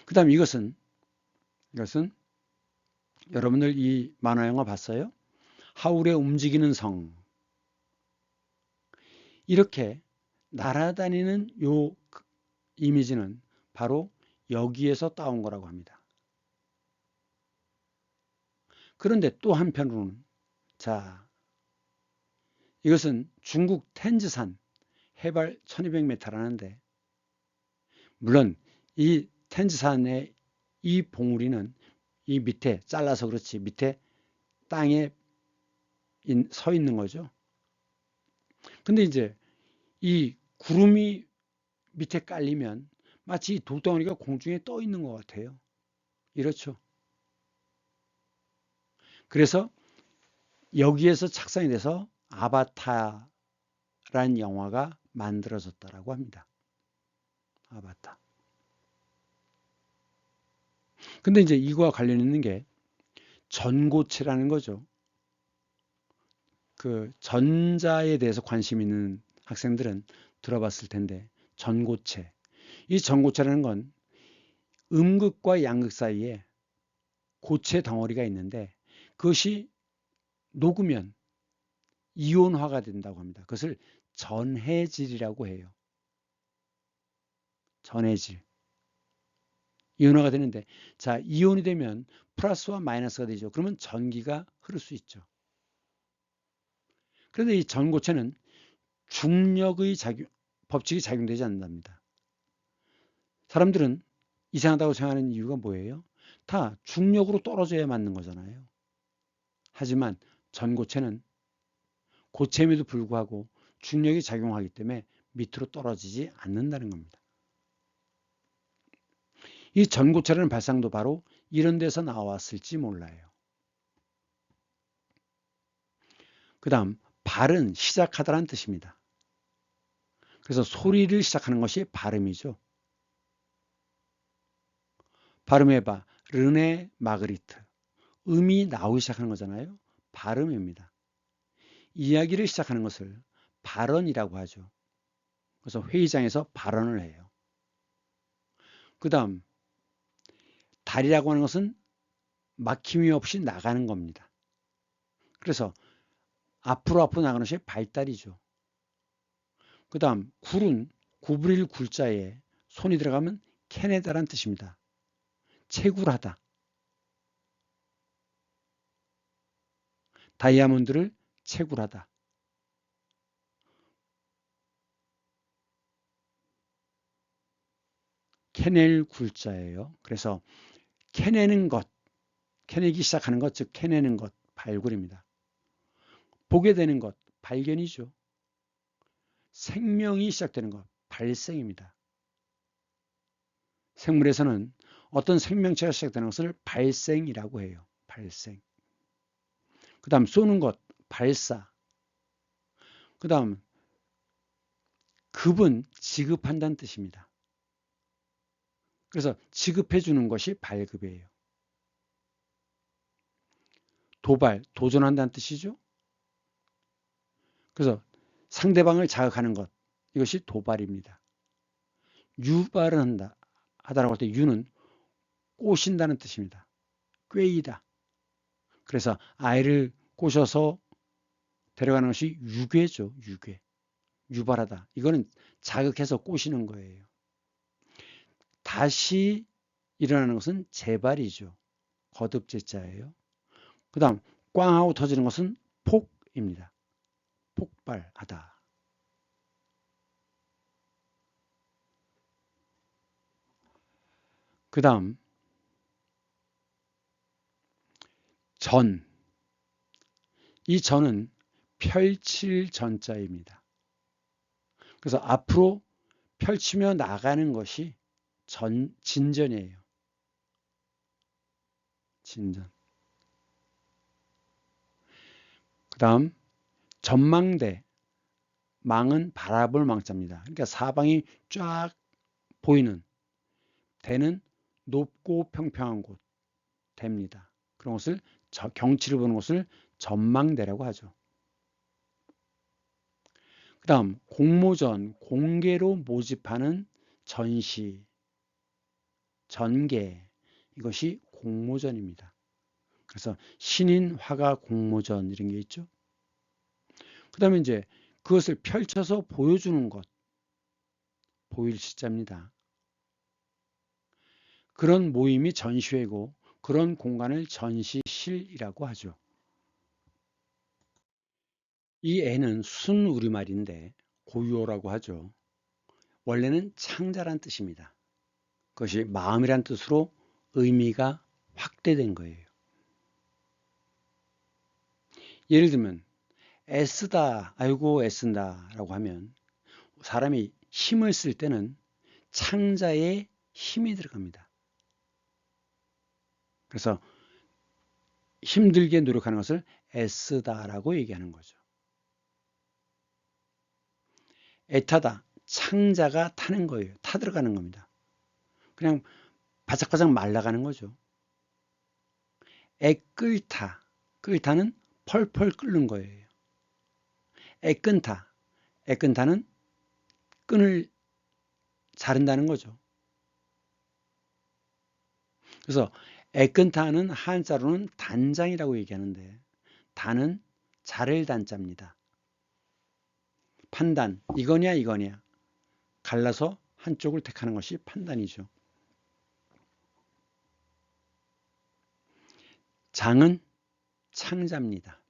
그 다음 이것은 여러분들 이 만화 영화 봤어요? 하울의 움직이는 성. 이렇게 날아다니는 요 이미지는 바로 여기에서 따온 거라고 합니다. 그런데 또 한편으로는 자, 이것은 중국 텐즈산 해발 1200m라는데 물론 이 텐즈산의 이 봉우리는 이 밑에 잘라서 그렇지 밑에 땅에 서 있는 거죠. 근데 이제 이 구름이 밑에 깔리면 마치 이 돌덩어리가 공중에 떠 있는 것 같아요. 이렇죠. 그래서 여기에서 착상이 돼서 아바타라는 영화가 만들어졌다라고 합니다. 아바타. 근데 이제 이거와 관련 있는 게 전고체라는 거죠. 그 전자에 대해서 관심 있는 학생들은 들어봤을 텐데 전고체. 이 전고체라는 건 음극과 양극 사이에 고체 덩어리가 있는데 그것이 녹으면 이온화가 된다고 합니다. 그것을 전해질이라고 해요. 전해질. 이온화가 되는데 자, 이온이 되면 플러스와 마이너스가 되죠. 그러면 전기가 흐를 수 있죠. 그런데 이 전고체는 중력의 법칙이 작용되지 않는답니다. 사람들은 이상하다고 생각하는 이유가 뭐예요? 다 중력으로 떨어져야 맞는 거잖아요. 하지만 전고체는 고체임에도 불구하고 중력이 작용하기 때문에 밑으로 떨어지지 않는다는 겁니다. 이 전고체라는 발상도 바로 이런 데서 나왔을지 몰라요. 그 다음 발은 시작하다라는 뜻입니다. 그래서 소리를 시작하는 것이 발음이죠. 발음해봐. 르네 마그리트. 음이 나오기 시작하는 거잖아요. 발음입니다. 이야기를 시작하는 것을 발언이라고 하죠. 그래서 회의장에서 발언을 해요. 그 다음 달이라고 하는 것은 막힘이 없이 나가는 겁니다. 그래서 앞으로 나가는 것이 발달이죠. 그 다음 굴은 구부릴 굴자에 손이 들어가면 캐내다란 뜻입니다. 채굴하다. 다이아몬드를 채굴하다. 캐낼 굴자예요. 그래서 캐내는 것, 캐내기 시작하는 것, 즉 캐내는 것, 발굴입니다. 보게 되는 것, 발견이죠. 생명이 시작되는 것, 발생입니다. 생물에서는 어떤 생명체가 시작되는 것을 발생이라고 해요. 발생. 그 다음 쏘는 것, 발사. 그 다음 급은 지급한다는 뜻입니다. 그래서 지급해 주는 것이 발급이에요. 도발, 도전한다는 뜻이죠. 그래서 상대방을 자극하는 것, 이것이 도발입니다. 유발을 한다, 하다라고 할 때 유는 꼬신다는 뜻입니다. 꾀이다. 그래서 아이를 꼬셔서 데려가는 것이 유괴죠. 유괴. 유발하다. 이거는 자극해서 꼬시는 거예요. 다시 일어나는 것은 재발이죠. 거듭제자예요. 그 다음 꽝 하고 터지는 것은 폭입니다. 폭발하다. 그 다음 전. 이 전은 펼칠 전자입니다. 그래서 앞으로 펼치며 나가는 것이 진전이에요. 진전. 그 다음 전망대. 망은 바라볼 망자입니다. 그러니까 사방이 쫙 보이는, 대는 높고 평평한 곳, 대입니다. 그런 곳을, 경치를 보는 곳을 전망대라고 하죠. 그 다음 공모전, 공개로 모집하는 전시, 전개, 이것이 공모전입니다. 그래서 신인 화가 공모전 이런 게 있죠. 그 다음에 이제 그것을 펼쳐서 보여주는 것, 보일 시자입니다. 그런 모임이 전시회고 그런 공간을 전시실이라고 하죠. 이 애는 순우리말인데 고유어라고 하죠. 원래는 창자란 뜻입니다. 그것이 마음이란 뜻으로 의미가 확대된 거예요. 예를 들면 애쓰다, 아이고 애쓴다 라고 하면 사람이 힘을 쓸 때는 창자에 힘이 들어갑니다. 그래서 힘들게 노력하는 것을 애쓰다라고 얘기하는 거죠. 애타다, 창자가 타는 거예요. 타들어가는 겁니다. 그냥 바짝바짝 말라가는 거죠. 애끓다, 끓다는 펄펄 끓는 거예요. 애끈타, 애끈타는 끈을 자른다는 거죠. 그래서 애끈타는 한자로는 단장이라고 얘기하는데 단은 자를 단자입니다. 판단, 이거냐 이거냐 갈라서 한쪽을 택하는 것이 판단이죠. 장은 창자입니다.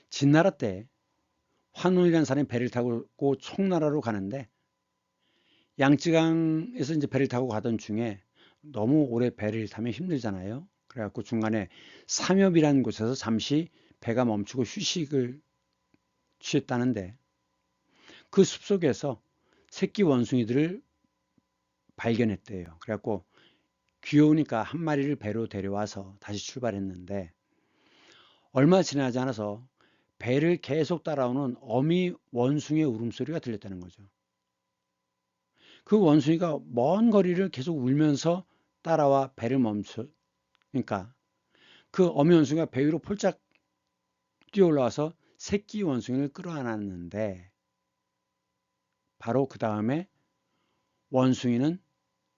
진나라 때 환웅이라는 사람이 배를 타고 총나라로 가는데 양쯔강에서 이제 배를 타고 가던 중에 너무 오래 배를 타면 힘들잖아요. 그래갖고 중간에 삼엽이라는 곳에서 잠시 배가 멈추고 휴식을 취했다는데 그 숲속에서 새끼 원숭이들을 발견했대요. 그래갖고 귀여우니까 한 마리를 배로 데려와서 다시 출발했는데 얼마 지나지 않아서 배를 계속 따라오는 어미 원숭이의 울음소리가 들렸다는 거죠. 그 원숭이가 먼 거리를 계속 울면서 따라와 배를 그러니까 그 어미 원숭이가 배 위로 폴짝 뛰어 올라와서 새끼 원숭이를 끌어안았는데 바로 그 다음에 원숭이는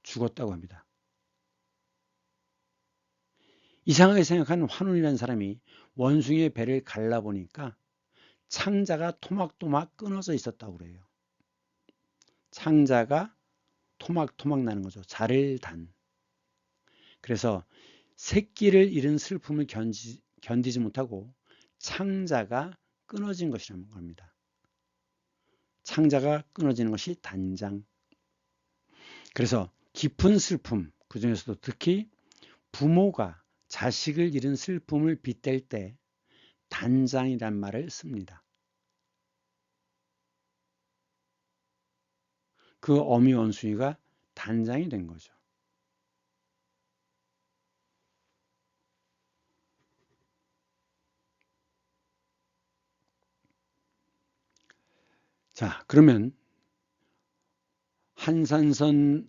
죽었다고 합니다. 이상하게 생각한 환훈이라는 사람이 원숭이의 배를 갈라보니까 창자가 토막토막 끊어져 있었다고 그래요. 창자가 토막토막 나는 거죠. 자를 단. 그래서 새끼를 잃은 슬픔을 견디지 못하고 창자가 끊어진 것이라는 겁니다. 창자가 끊어지는 것이 단장. 그래서 깊은 슬픔, 그 중에서도 특히 부모가 자식을 잃은 슬픔을 빗댈 때 단장이란 말을 씁니다. 그 어미 원숭이가 단장이 된 거죠. 자, 그러면 한산섬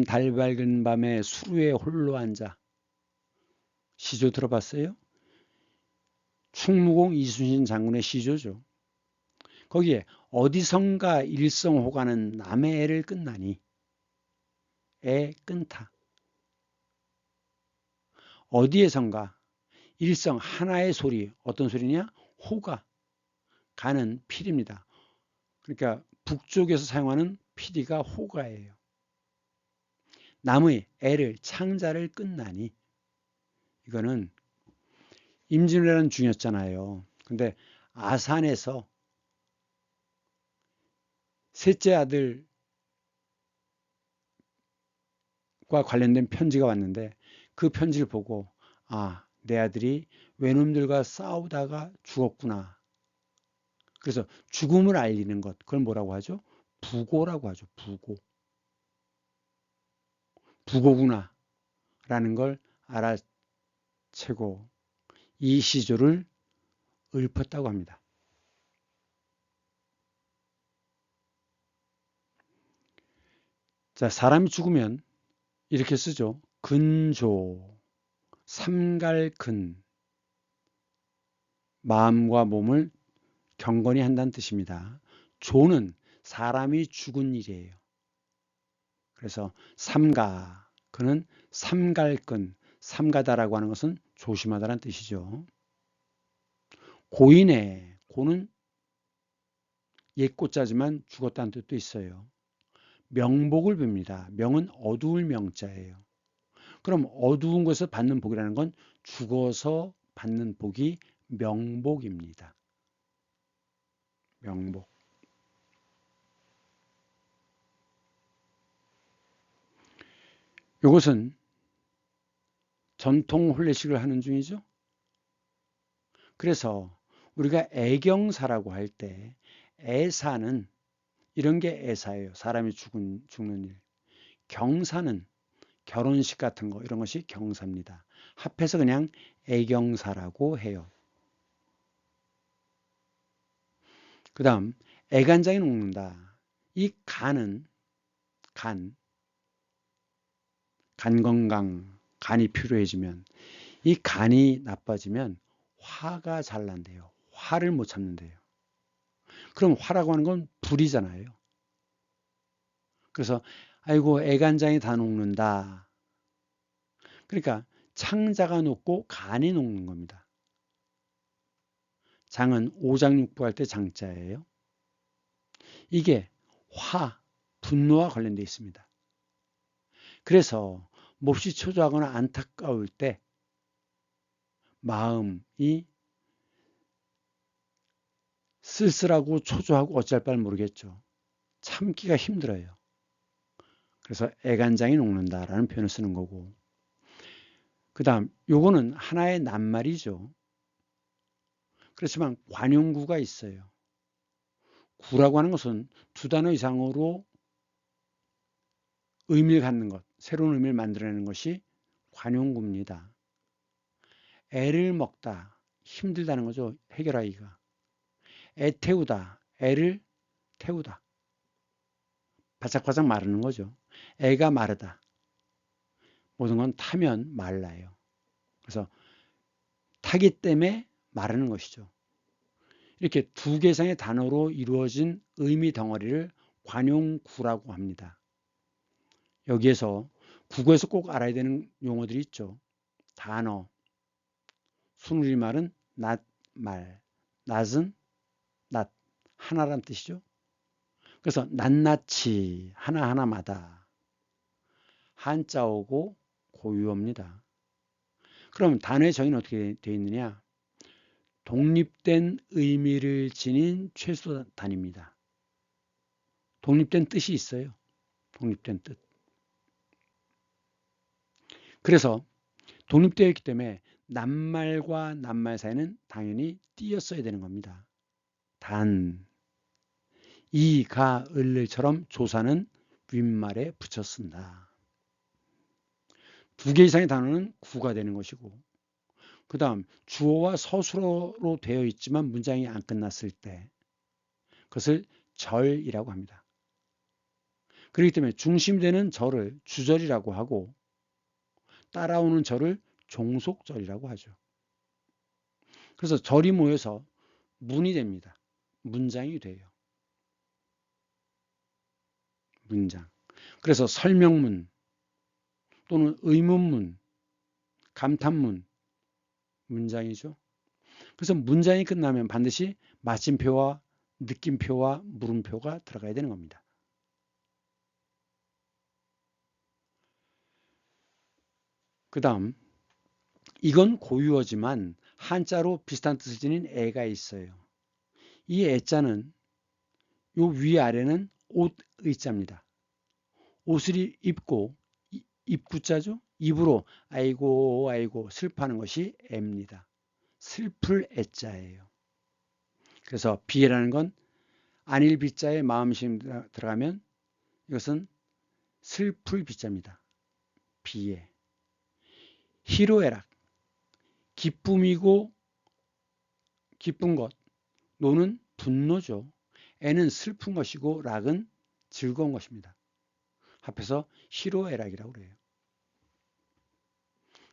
달 밝은 밤에 수루에 홀로 앉아. 시조 들어봤어요? 충무공 이순신 장군의 시조죠. 거기에 어디선가 일성호가는 남의 애를 끊나니 애 끊다. 어디에선가 일성 하나의 소리, 어떤 소리냐? 호가 가는 필입니다. 그러니까 북쪽에서 사용하는 피리가 호가예요. 남의 애를 창자를 끊나니 이거는 임진왜란 중이었잖아요. 근데 아산에서 셋째 아들과 관련된 편지가 왔는데 그 편지를 보고 아, 내 아들이 외놈들과 싸우다가 죽었구나. 그래서 죽음을 알리는 것, 그걸 뭐라고 하죠? 부고라고 하죠. 부고. 부고구나 라는 걸 알아채고 이 시조를 읊었다고 합니다. 자, 사람이 죽으면 이렇게 쓰죠. 근조, 삼갈근, 마음과 몸을 경건히 한다는 뜻입니다. 조는 사람이 죽은 일이에요. 그래서 삼가, 그는 삼갈근, 삼가다라고 하는 것은 조심하다라는 뜻이죠. 고인의, 고는 옛고자지만 죽었다는 뜻도 있어요. 명복을 빕니다. 명은 어두울 명자예요. 그럼 어두운 것을 받는 복이라는 건 죽어서 받는 복이 명복입니다. 명복. 이것은 전통 혼례식을 하는 중이죠. 그래서 우리가 애경사라고 할 때 애사는 이런 게 애사예요. 사람이 죽는 일. 경사는 결혼식 같은 거 이런 것이 경사입니다. 합해서 그냥 애경사라고 해요. 그 다음 애간장이 녹는다. 이 간은 간 건강, 간이 필요해지면 이 간이 나빠지면 화가 잘 난대요. 화를 못 참는데요. 그럼 화라고 하는 건 불이잖아요. 그래서 아이고 애간장이 다 녹는다. 그러니까 창자가 녹고 간이 녹는 겁니다. 장은 오장육부 할 때 장자예요. 이게 화, 분노와 관련되어 있습니다. 그래서 몹시 초조하거나 안타까울 때 마음이 쓸쓸하고 초조하고 어쩔 바를 모르겠죠. 참기가 힘들어요. 그래서 애간장이 녹는다라는 표현을 쓰는 거고, 그 다음 요거는 하나의 낱말이죠. 그렇지만 관용구가 있어요. 구라고 하는 것은 두 단어 이상으로 의미를 갖는 것, 새로운 의미를 만들어내는 것이 관용구입니다. 애를 먹다, 힘들다는 거죠. 해결하기가. 애 태우다, 애를 태우다. 바짝바짝 마르는 거죠. 애가 마르다. 모든 건 타면 말라요. 그래서 타기 때문에 마르는 것이죠. 이렇게 두 개 이상의 단어로 이루어진 의미 덩어리를 관용구라고 합니다. 여기에서 국어에서 꼭 알아야 되는 용어들이 있죠. 단어, 순우리말은 낮말, 낮은 낱, 하나란 뜻이죠. 그래서 낱낱이 하나하나마다 한자어고 고유어입니다. 그럼 단어의 정의는 어떻게 되어 있느냐? 독립된 의미를 지닌 최소 단위입니다. 독립된 뜻이 있어요. 독립된 뜻. 그래서 독립되어 있기 때문에 낱말과 낱말 사이는 당연히 띄었어야 되는 겁니다. 단, 이, 가, 을처럼 조사는 윗말에 붙여 쓴다. 두 개 이상의 단어는 구가 되는 것이고, 그 다음 주어와 서술어로 되어 있지만 문장이 안 끝났을 때 그것을 절이라고 합니다. 그렇기 때문에 중심이 되는 절을 주절이라고 하고 따라오는 절을 종속절이라고 하죠. 그래서 절이 모여서 문이 됩니다. 문장이 돼요. 문장. 그래서 설명문 또는 의문문, 감탄문, 문장이죠. 그래서 문장이 끝나면 반드시 마침표와 느낌표와 물음표가 들어가야 되는 겁니다. 그 다음 이건 고유어지만 한자로 비슷한 뜻을 지닌 애가 있어요. 이 애자는 요 위아래는 옷 의자입니다. 옷을 입고 입구자죠. 입으로 아이고 아이고 슬퍼하는 것이 애입니다. 슬플 애자예요. 그래서 비라는 건 안일 비자에 마음심 들어가면 이것은 슬플 비자입니다. 비에. 희로애락 기쁨이고 기쁜 것. 노는 분노죠. 애는 슬픈 것이고 락은 즐거운 것입니다. 합해서 희로애락이라고 그래요.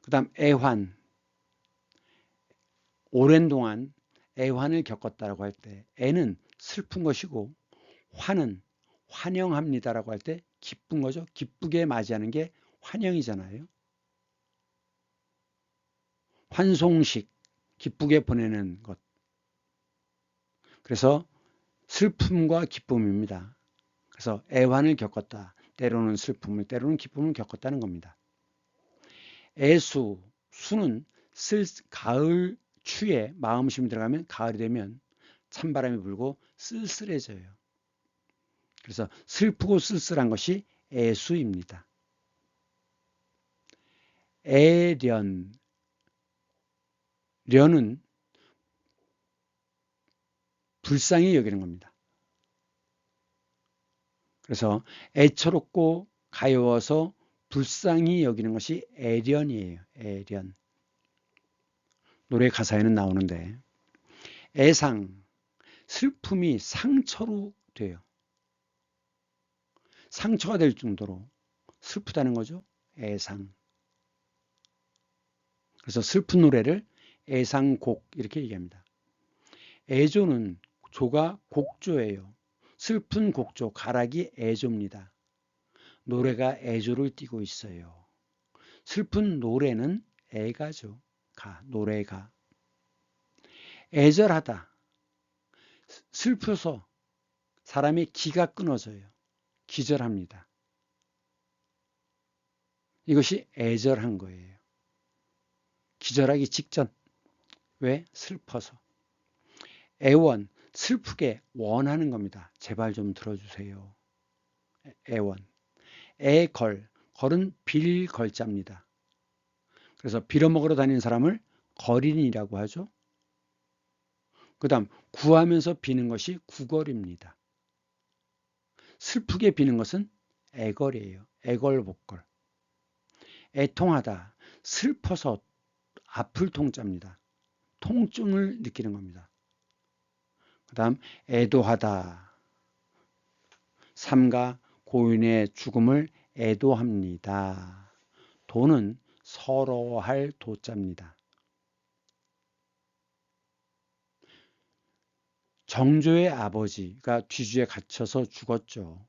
그 다음 애환. 오랜 동안 애환을 겪었다라고 할 때 애는 슬픈 것이고 환은 환영합니다라고 할 때 기쁜 거죠. 기쁘게 맞이하는 게 환영이잖아요. 환송식, 기쁘게 보내는 것. 그래서 슬픔과 기쁨입니다. 그래서 애환을 겪었다. 때로는 슬픔을, 때로는 기쁨을 겪었다는 겁니다. 애수, 수는 가을 추에 마음심이 들어가면 가을이 되면 찬바람이 불고 쓸쓸해져요. 그래서 슬프고 쓸쓸한 것이 애수입니다. 애련, 련은 불쌍히 여기는 겁니다. 그래서 애처롭고 가여워서 불쌍히 여기는 것이 애련이에요. 애련. 노래 가사에는 나오는데 애상, 슬픔이 상처로 돼요. 상처가 될 정도로 슬프다는 거죠. 애상. 그래서 슬픈 노래를 애상곡 이렇게 얘기합니다. 애조는 조가 곡조예요. 슬픈 곡조, 가락이 애조입니다. 노래가 애조를 띠고 있어요. 슬픈 노래는 애가죠. 노래가. 애절하다. 슬퍼서 사람의 기가 끊어져요. 기절합니다. 이것이 애절한 거예요. 기절하기 직전. 왜? 슬퍼서. 애원, 슬프게 원하는 겁니다. 제발 좀 들어주세요. 애원. 애걸, 걸은 빌걸자입니다. 그래서 빌어먹으러 다니는 사람을 거린이라고 하죠. 그 다음 구하면서 비는 것이 구걸입니다. 슬프게 비는 것은 애걸이에요. 애걸복걸. 애통하다. 슬퍼서 아플 통자입니다. 통증을 느끼는 겁니다. 그 다음 애도하다. 삼가 고인의 죽음을 애도합니다. 도는 서러워할 도자입니다. 정조의 아버지가 뒤주에 갇혀서 죽었죠.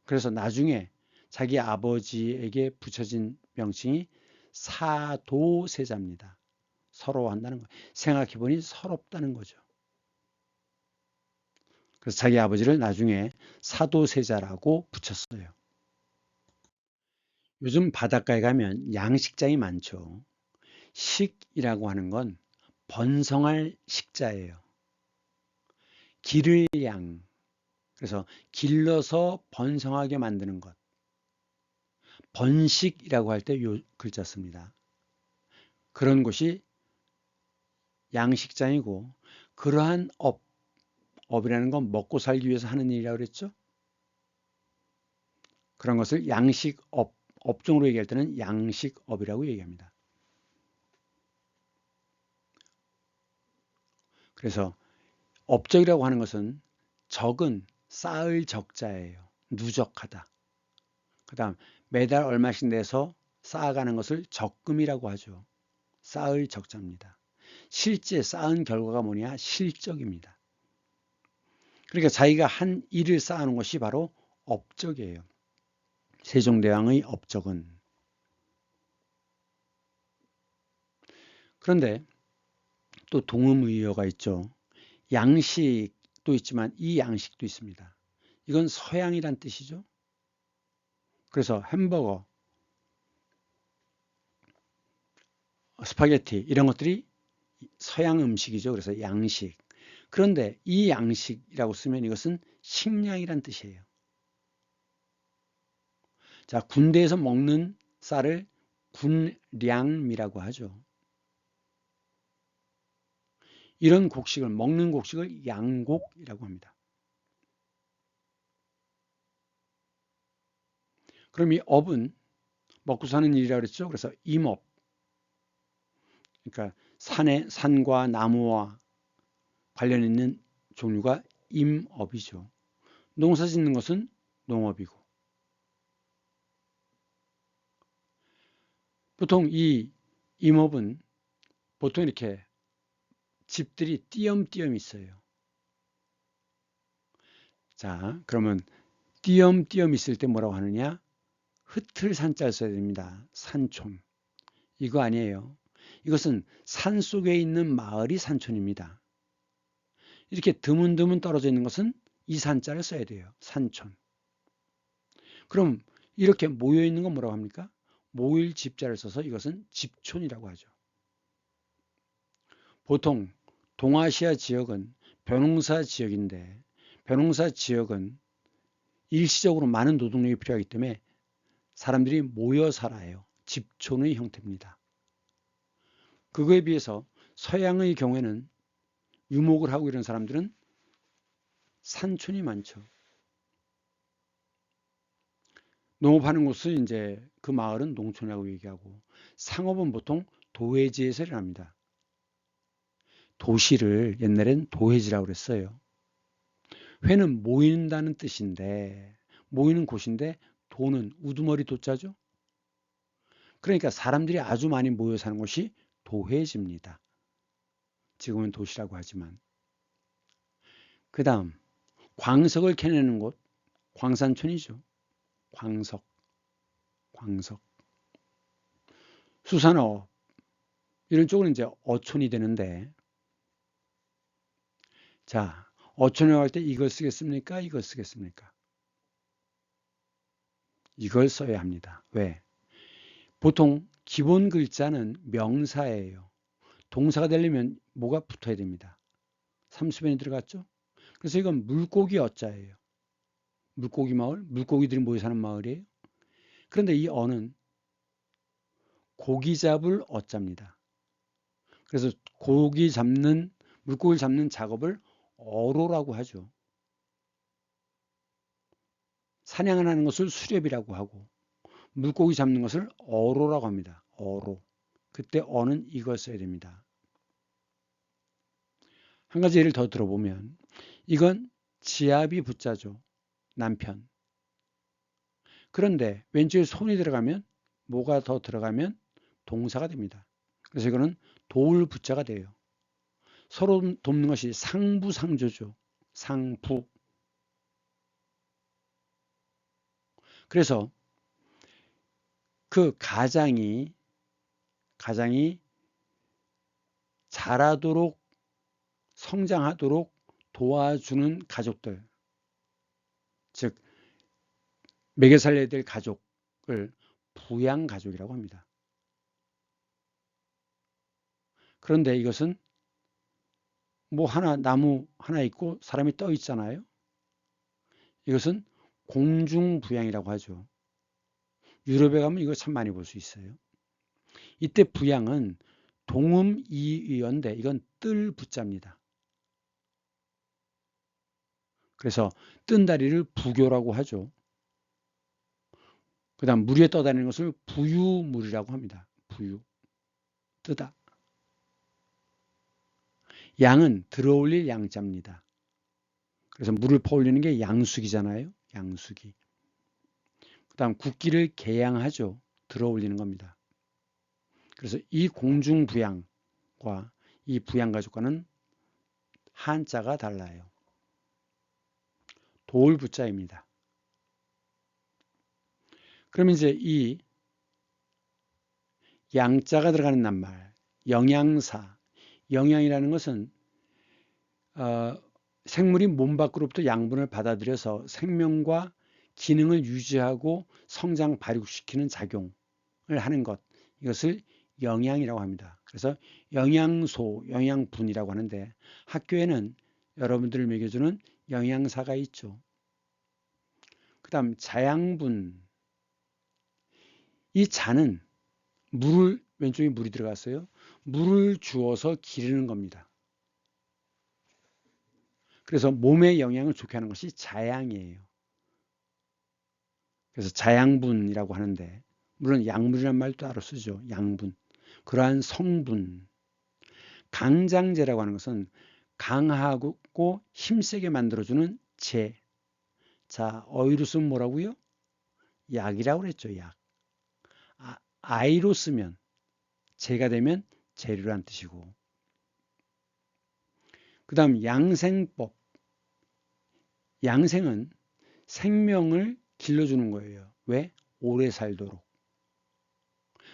그래서 나중에 자기 아버지에게 붙여진 명칭이 사도세자입니다. 서러워한다는 거. 생활 기분이 서럽다는 거죠. 그래서 자기 아버지를 나중에 사도세자라고 붙였어요. 요즘 바닷가에 가면 양식장이 많죠. 식이라고 하는 건 번성할 식자예요. 기를 양, 그래서 길러서 번성하게 만드는 것. 번식이라고 할 때 요 글자 씁니다. 그런 곳이 양식장이고, 그러한 업이라는 건 먹고 살기 위해서 하는 일이라고 그랬죠. 그런 것을 양식업, 업종으로 얘기할 때는 양식업이라고 얘기합니다. 그래서 업적이라고 하는 것은 적은 쌓을 적자예요. 누적하다. 그 다음 매달 얼마씩 내서 쌓아가는 것을 적금이라고 하죠. 쌓을 적자입니다. 실제 쌓은 결과가 뭐냐? 실적입니다. 그러니까 자기가 한 일을 쌓아놓은 것이 바로 업적이에요. 세종대왕의 업적은. 그런데 또 동음의어가 있죠. 양식도 있지만 이 양식도 있습니다. 이건 서양이란 뜻이죠. 그래서 햄버거, 스파게티 이런 것들이 서양 음식이죠. 그래서 양식. 그런데 이 양식이라고 쓰면 이것은 식량이란 뜻이에요. 자, 군대에서 먹는 쌀을 군량이라고 하죠. 이런 곡식을 먹는 곡식을 양곡이라고 합니다. 그럼 이 업은 먹고 사는 일이라고 그랬죠. 그래서 임업, 그러니까 산과 나무와 관련 있는 종류가 임업이죠. 농사 짓는 것은 농업이고, 보통 이 임업은 보통 이렇게 집들이 띄엄띄엄 있어요. 자, 그러면 띄엄띄엄 있을 때 뭐라고 하느냐? 흩을 산자를 써야 됩니다. 산촌. 이거 아니에요. 이것은 산 속에 있는 마을이 산촌입니다. 이렇게 드문드문 떨어져 있는 것은 이 산자를 써야 돼요. 산촌. 그럼 이렇게 모여 있는 건 뭐라고 합니까? 모일 집자를 써서 이것은 집촌이라고 하죠. 보통 동아시아 지역은 벼농사 지역인데, 벼농사 지역은 일시적으로 많은 노동력이 필요하기 때문에 사람들이 모여 살아요. 집촌의 형태입니다. 그거에 비해서 서양의 경우에는 유목을 하고 이런 사람들은 산촌이 많죠. 농업하는 곳은 이제 그 마을은 농촌이라고 얘기하고, 상업은 보통 도회지에서 일어납니다. 도시를 옛날엔 도회지라고 그랬어요. 회는 모인다는 뜻인데, 모이는 곳인데, 도는 우두머리 도자죠. 그러니까 사람들이 아주 많이 모여 사는 곳이 도회지입니다. 지금은 도시라고 하지만. 그 다음 광석을 캐내는 곳, 광산촌이죠. 광석. 수산업 이런 쪽은 이제 어촌이 되는데, 자, 어촌이라고 할 때 이걸 쓰겠습니까? 이걸 쓰겠습니까? 이걸 써야 합니다. 왜? 보통 기본 글자는 명사예요. 동사가 되려면 뭐가 붙어야 됩니다. 삼수변이 들어갔죠? 그래서 이건 물고기 어자예요. 물고기 마을, 물고기들이 모여 사는 마을이에요. 그런데 이 어는 고기 잡을 어자입니다. 그래서 물고기를 잡는 작업을 어로라고 하죠. 사냥을 하는 것을 수렵이라고 하고, 물고기 잡는 것을 어로라고 합니다. 어로. 그때 어는 이걸 써야 됩니다. 한 가지 예를 더 들어보면, 이건 지압이 붙자죠. 남편. 그런데 왼쪽에 손이 들어가면, 뭐가 더 들어가면 동사가 됩니다. 그래서 이거는 도울 부자가 돼요. 서로 돕는 것이 상부상조죠. 상부. 그래서 그 가장이 자라도록 성장하도록 도와주는 가족들, 즉 먹여 살려야 될 가족을 부양가족이라고 합니다. 그런데 이것은 뭐 나무 하나 있고 사람이 떠 있잖아요. 이것은 공중부양이라고 하죠. 유럽에 가면 이거 참 많이 볼 수 있어요. 이때 부양은 동음이의어인데 이건 뜰 부자입니다. 그래서 뜬 다리를 부교라고 하죠. 그 다음 물 위에 떠다니는 것을 부유물이라고 합니다. 부유, 뜨다. 양은 들어올릴 양자입니다. 그래서 물을 퍼올리는 게 양수기잖아요. 양수기. 그 다음 국기를 개양하죠. 들어올리는 겁니다. 그래서 이 공중부양과 이 부양가족과는 한자가 달라요. 도울부자입니다. 그럼 이제 이 양자가 들어가는 낱말, 영양사, 영양이라는 것은 생물이 몸 밖으로부터 양분을 받아들여서 생명과 기능을 유지하고 성장 발육시키는 작용을 하는 것, 이것을 영양이라고 합니다. 그래서 영양소, 영양분이라고 하는데 학교에는 여러분들을 먹여주는 영양사가 있죠. 그 다음 자양분, 이 자는 왼쪽에 물이 들어갔어요. 물을 주어서 기르는 겁니다. 그래서 몸에 영양을 좋게 하는 것이 자양이에요. 그래서 자양분이라고 하는데 물론 약물이라는 말도 따로 쓰죠. 양분. 그러한 성분. 강장제라고 하는 것은 강하고 힘세게 만들어주는 제. 자, 어휘로 쓰면 뭐라고요? 약이라고 그랬죠. 약. 아이로 쓰면 제가 되면 재료란 뜻이고. 그 다음 양생법. 양생은 생명을 길러주는 거예요. 왜? 오래 살도록.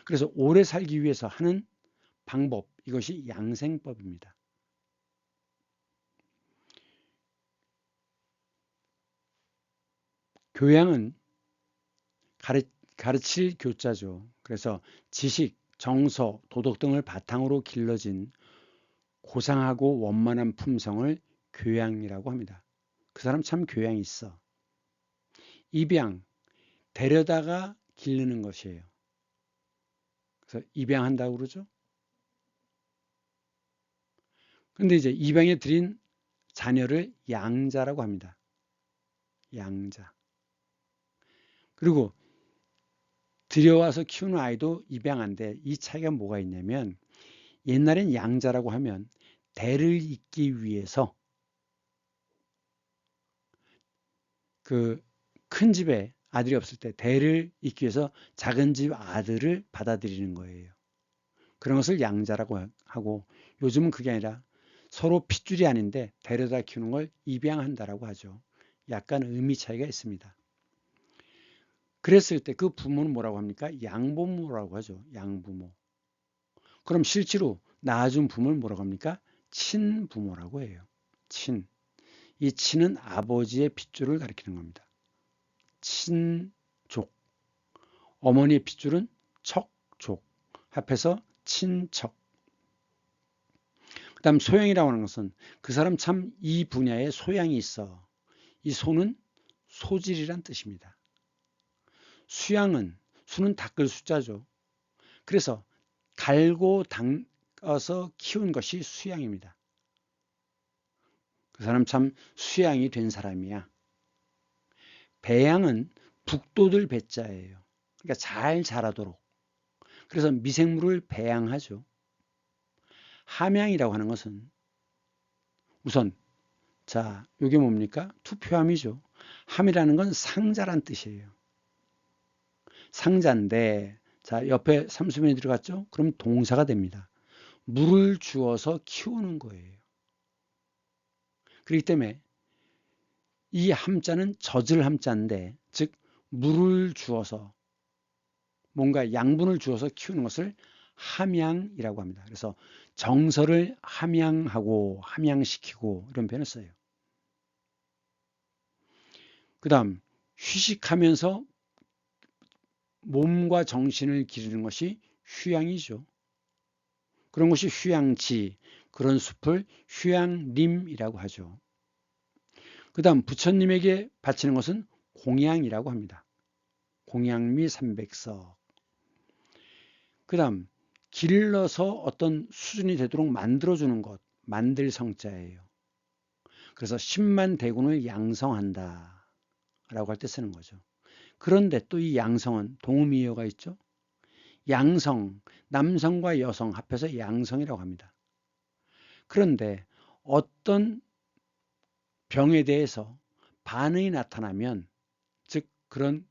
그래서 오래 살기 위해서 하는 방법, 이것이 양생법입니다. 교양은 가르칠 교자죠. 그래서 지식, 정서, 도덕 등을 바탕으로 길러진 고상하고 원만한 품성을 교양이라고 합니다. 그 사람 참 교양이 있어. 입양, 데려다가 기르는 것이에요. 그래서 입양한다고 그러죠. 근데 이제 입양에 들인 자녀를 양자라고 합니다. 양자. 그리고 들여와서 키우는 아이도 입양한데 이 차이가 뭐가 있냐면 옛날엔 양자라고 하면 대를 잇기 위해서 그 큰 집에 아들이 없을 때 대를 잇기 위해서 작은 집 아들을 받아들이는 거예요. 그런 것을 양자라고 하고 요즘은 그게 아니라 서로 핏줄이 아닌데 데려다 키우는 걸 입양한다라고 하죠. 약간 의미 차이가 있습니다. 그랬을 때 그 부모는 뭐라고 합니까? 양부모라고 하죠. 양부모. 그럼 실제로 낳아준 부모를 뭐라고 합니까? 친부모라고 해요. 친. 이 친은 아버지의 핏줄을 가리키는 겁니다. 친족. 어머니의 핏줄은 척족. 합해서 친척. 그 다음 소양이라고 하는 것은 그 사람 참 이 분야에 소양이 있어. 이 소는 소질이란 뜻입니다. 수양은 수는 닦을 숫자죠. 그래서 갈고 닦아서 키운 것이 수양입니다. 그 사람 참 수양이 된 사람이야. 배양은 북돋을 배자예요. 그러니까 잘 자라도록. 그래서 미생물을 배양하죠. 함양이라고 하는 것은 우선 자, 이게 뭡니까? 투표함이죠. 함이라는 건 상자란 뜻이에요. 상자인데 자, 옆에 삼수면이 들어갔죠? 그럼 동사가 됩니다. 물을 주어서 키우는 거예요. 그렇기 때문에 이 함자는 젖을 함자인데 즉 물을 주어서 뭔가 양분을 주어서 키우는 것을 함양이라고 합니다. 그래서 정서를 함양하고 함양시키고 이런 표현을 써요. 그 다음 휴식하면서 몸과 정신을 기르는 것이 휴양이죠. 그런 것이 휴양지, 그런 숲을 휴양림이라고 하죠. 그 다음 부처님에게 바치는 것은 공양이라고 합니다. 공양미 300석. 그 다음 길러서 어떤 수준이 되도록 만들어주는 것, 만들 성자예요. 그래서 10만 대군을 양성한다 라고 할 때 쓰는 거죠. 그런데 또 이 양성은 동음이어가 있죠. 양성, 남성과 여성 합해서 양성이라고 합니다. 그런데 어떤 병에 대해서 반응이 나타나면, 즉 그런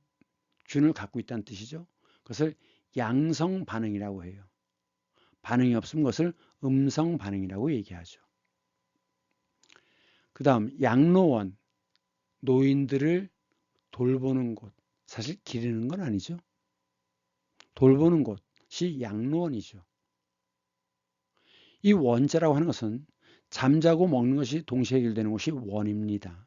균을 갖고 있다는 뜻이죠. 그것을 양성 반응이라고 해요. 반응이 없으면 그것을 음성 반응이라고 얘기하죠. 그 다음 양로원, 노인들을 돌보는 곳, 사실 기르는 건 아니죠. 돌보는 곳이 양로원이죠. 이 원자라고 하는 것은 잠자고 먹는 것이 동시에 해결되는 것이 원입니다.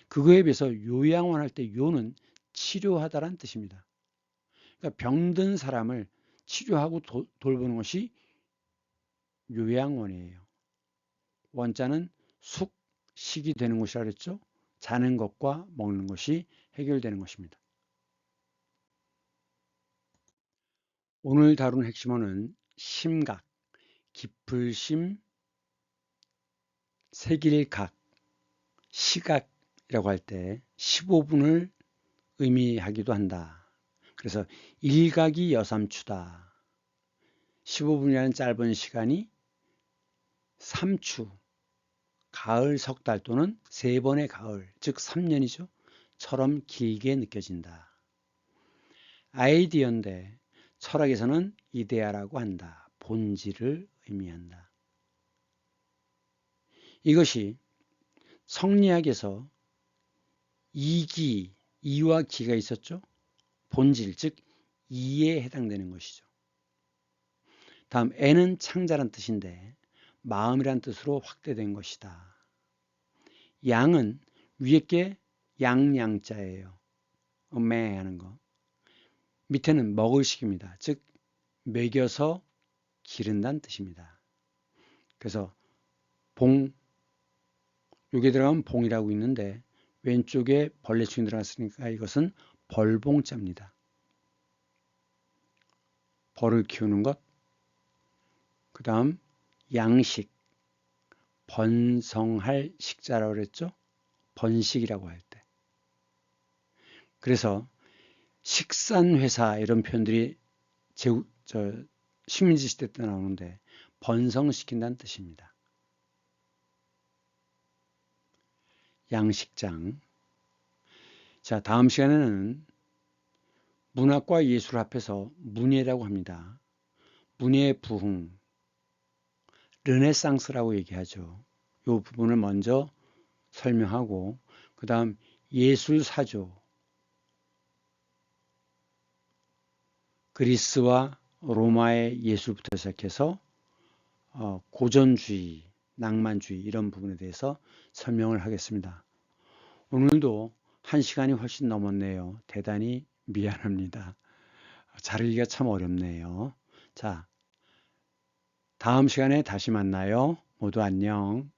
그거에 비해서 요양원 할 때 요는 치료하다라는 뜻입니다. 그러니까 병든 사람을 치료하고 돌보는 것이 요양원이에요. 원자는 숙, 식이 되는 것이라 그랬죠. 자는 것과 먹는 것이 해결되는 것입니다. 오늘 다룬 핵심어는 심각, 깊을심, 색일각, 시각이라고 할 때 15분을 의미하기도 한다. 그래서 일각이 여삼추다. 15분이라는 짧은 시간이 3추, 가을 석 달 또는 3번의 가을, 즉 3년이죠. 처럼 길게 느껴진다. 아이디어인데 철학에서는 이데아라고 한다. 본질을 의미한다. 이것이 성리학에서 이기, 이와 기가 있었죠. 본질, 즉 이에 해당되는 것이죠. 다음 애는 창자란 뜻인데 마음이란 뜻으로 확대된 것이다. 양은 위에 게 양양자예요. 매 하는 거. 밑에는 먹을식입니다. 즉 먹여서 기른다는 뜻입니다. 그래서 봉, 여기에 들어가면 봉이라고 있는데 왼쪽에 벌레충이 들어갔으니까 이것은 벌봉자입니다. 벌을 키우는 것. 그 다음 양식, 번성할 식자라고 그랬죠. 번식이라고 할 때. 그래서 식산회사 이런 표현들이 식민지 시대 때 나오는데 번성시킨다는 뜻입니다. 양식장. 자, 다음 시간에는 문학과 예술을 합해서 문예라고 합니다. 문예의 부흥, 르네상스라고 얘기하죠. 이 부분을 먼저 설명하고 그 다음 예술사조, 그리스와 로마의 예술부터 시작해서 고전주의, 낭만주의 이런 부분에 대해서 설명을 하겠습니다. 오늘도 1시간이 훨씬 넘었네요. 대단히 미안합니다. 자르기가 참 어렵네요. 자, 다음 시간에 다시 만나요. 모두 안녕.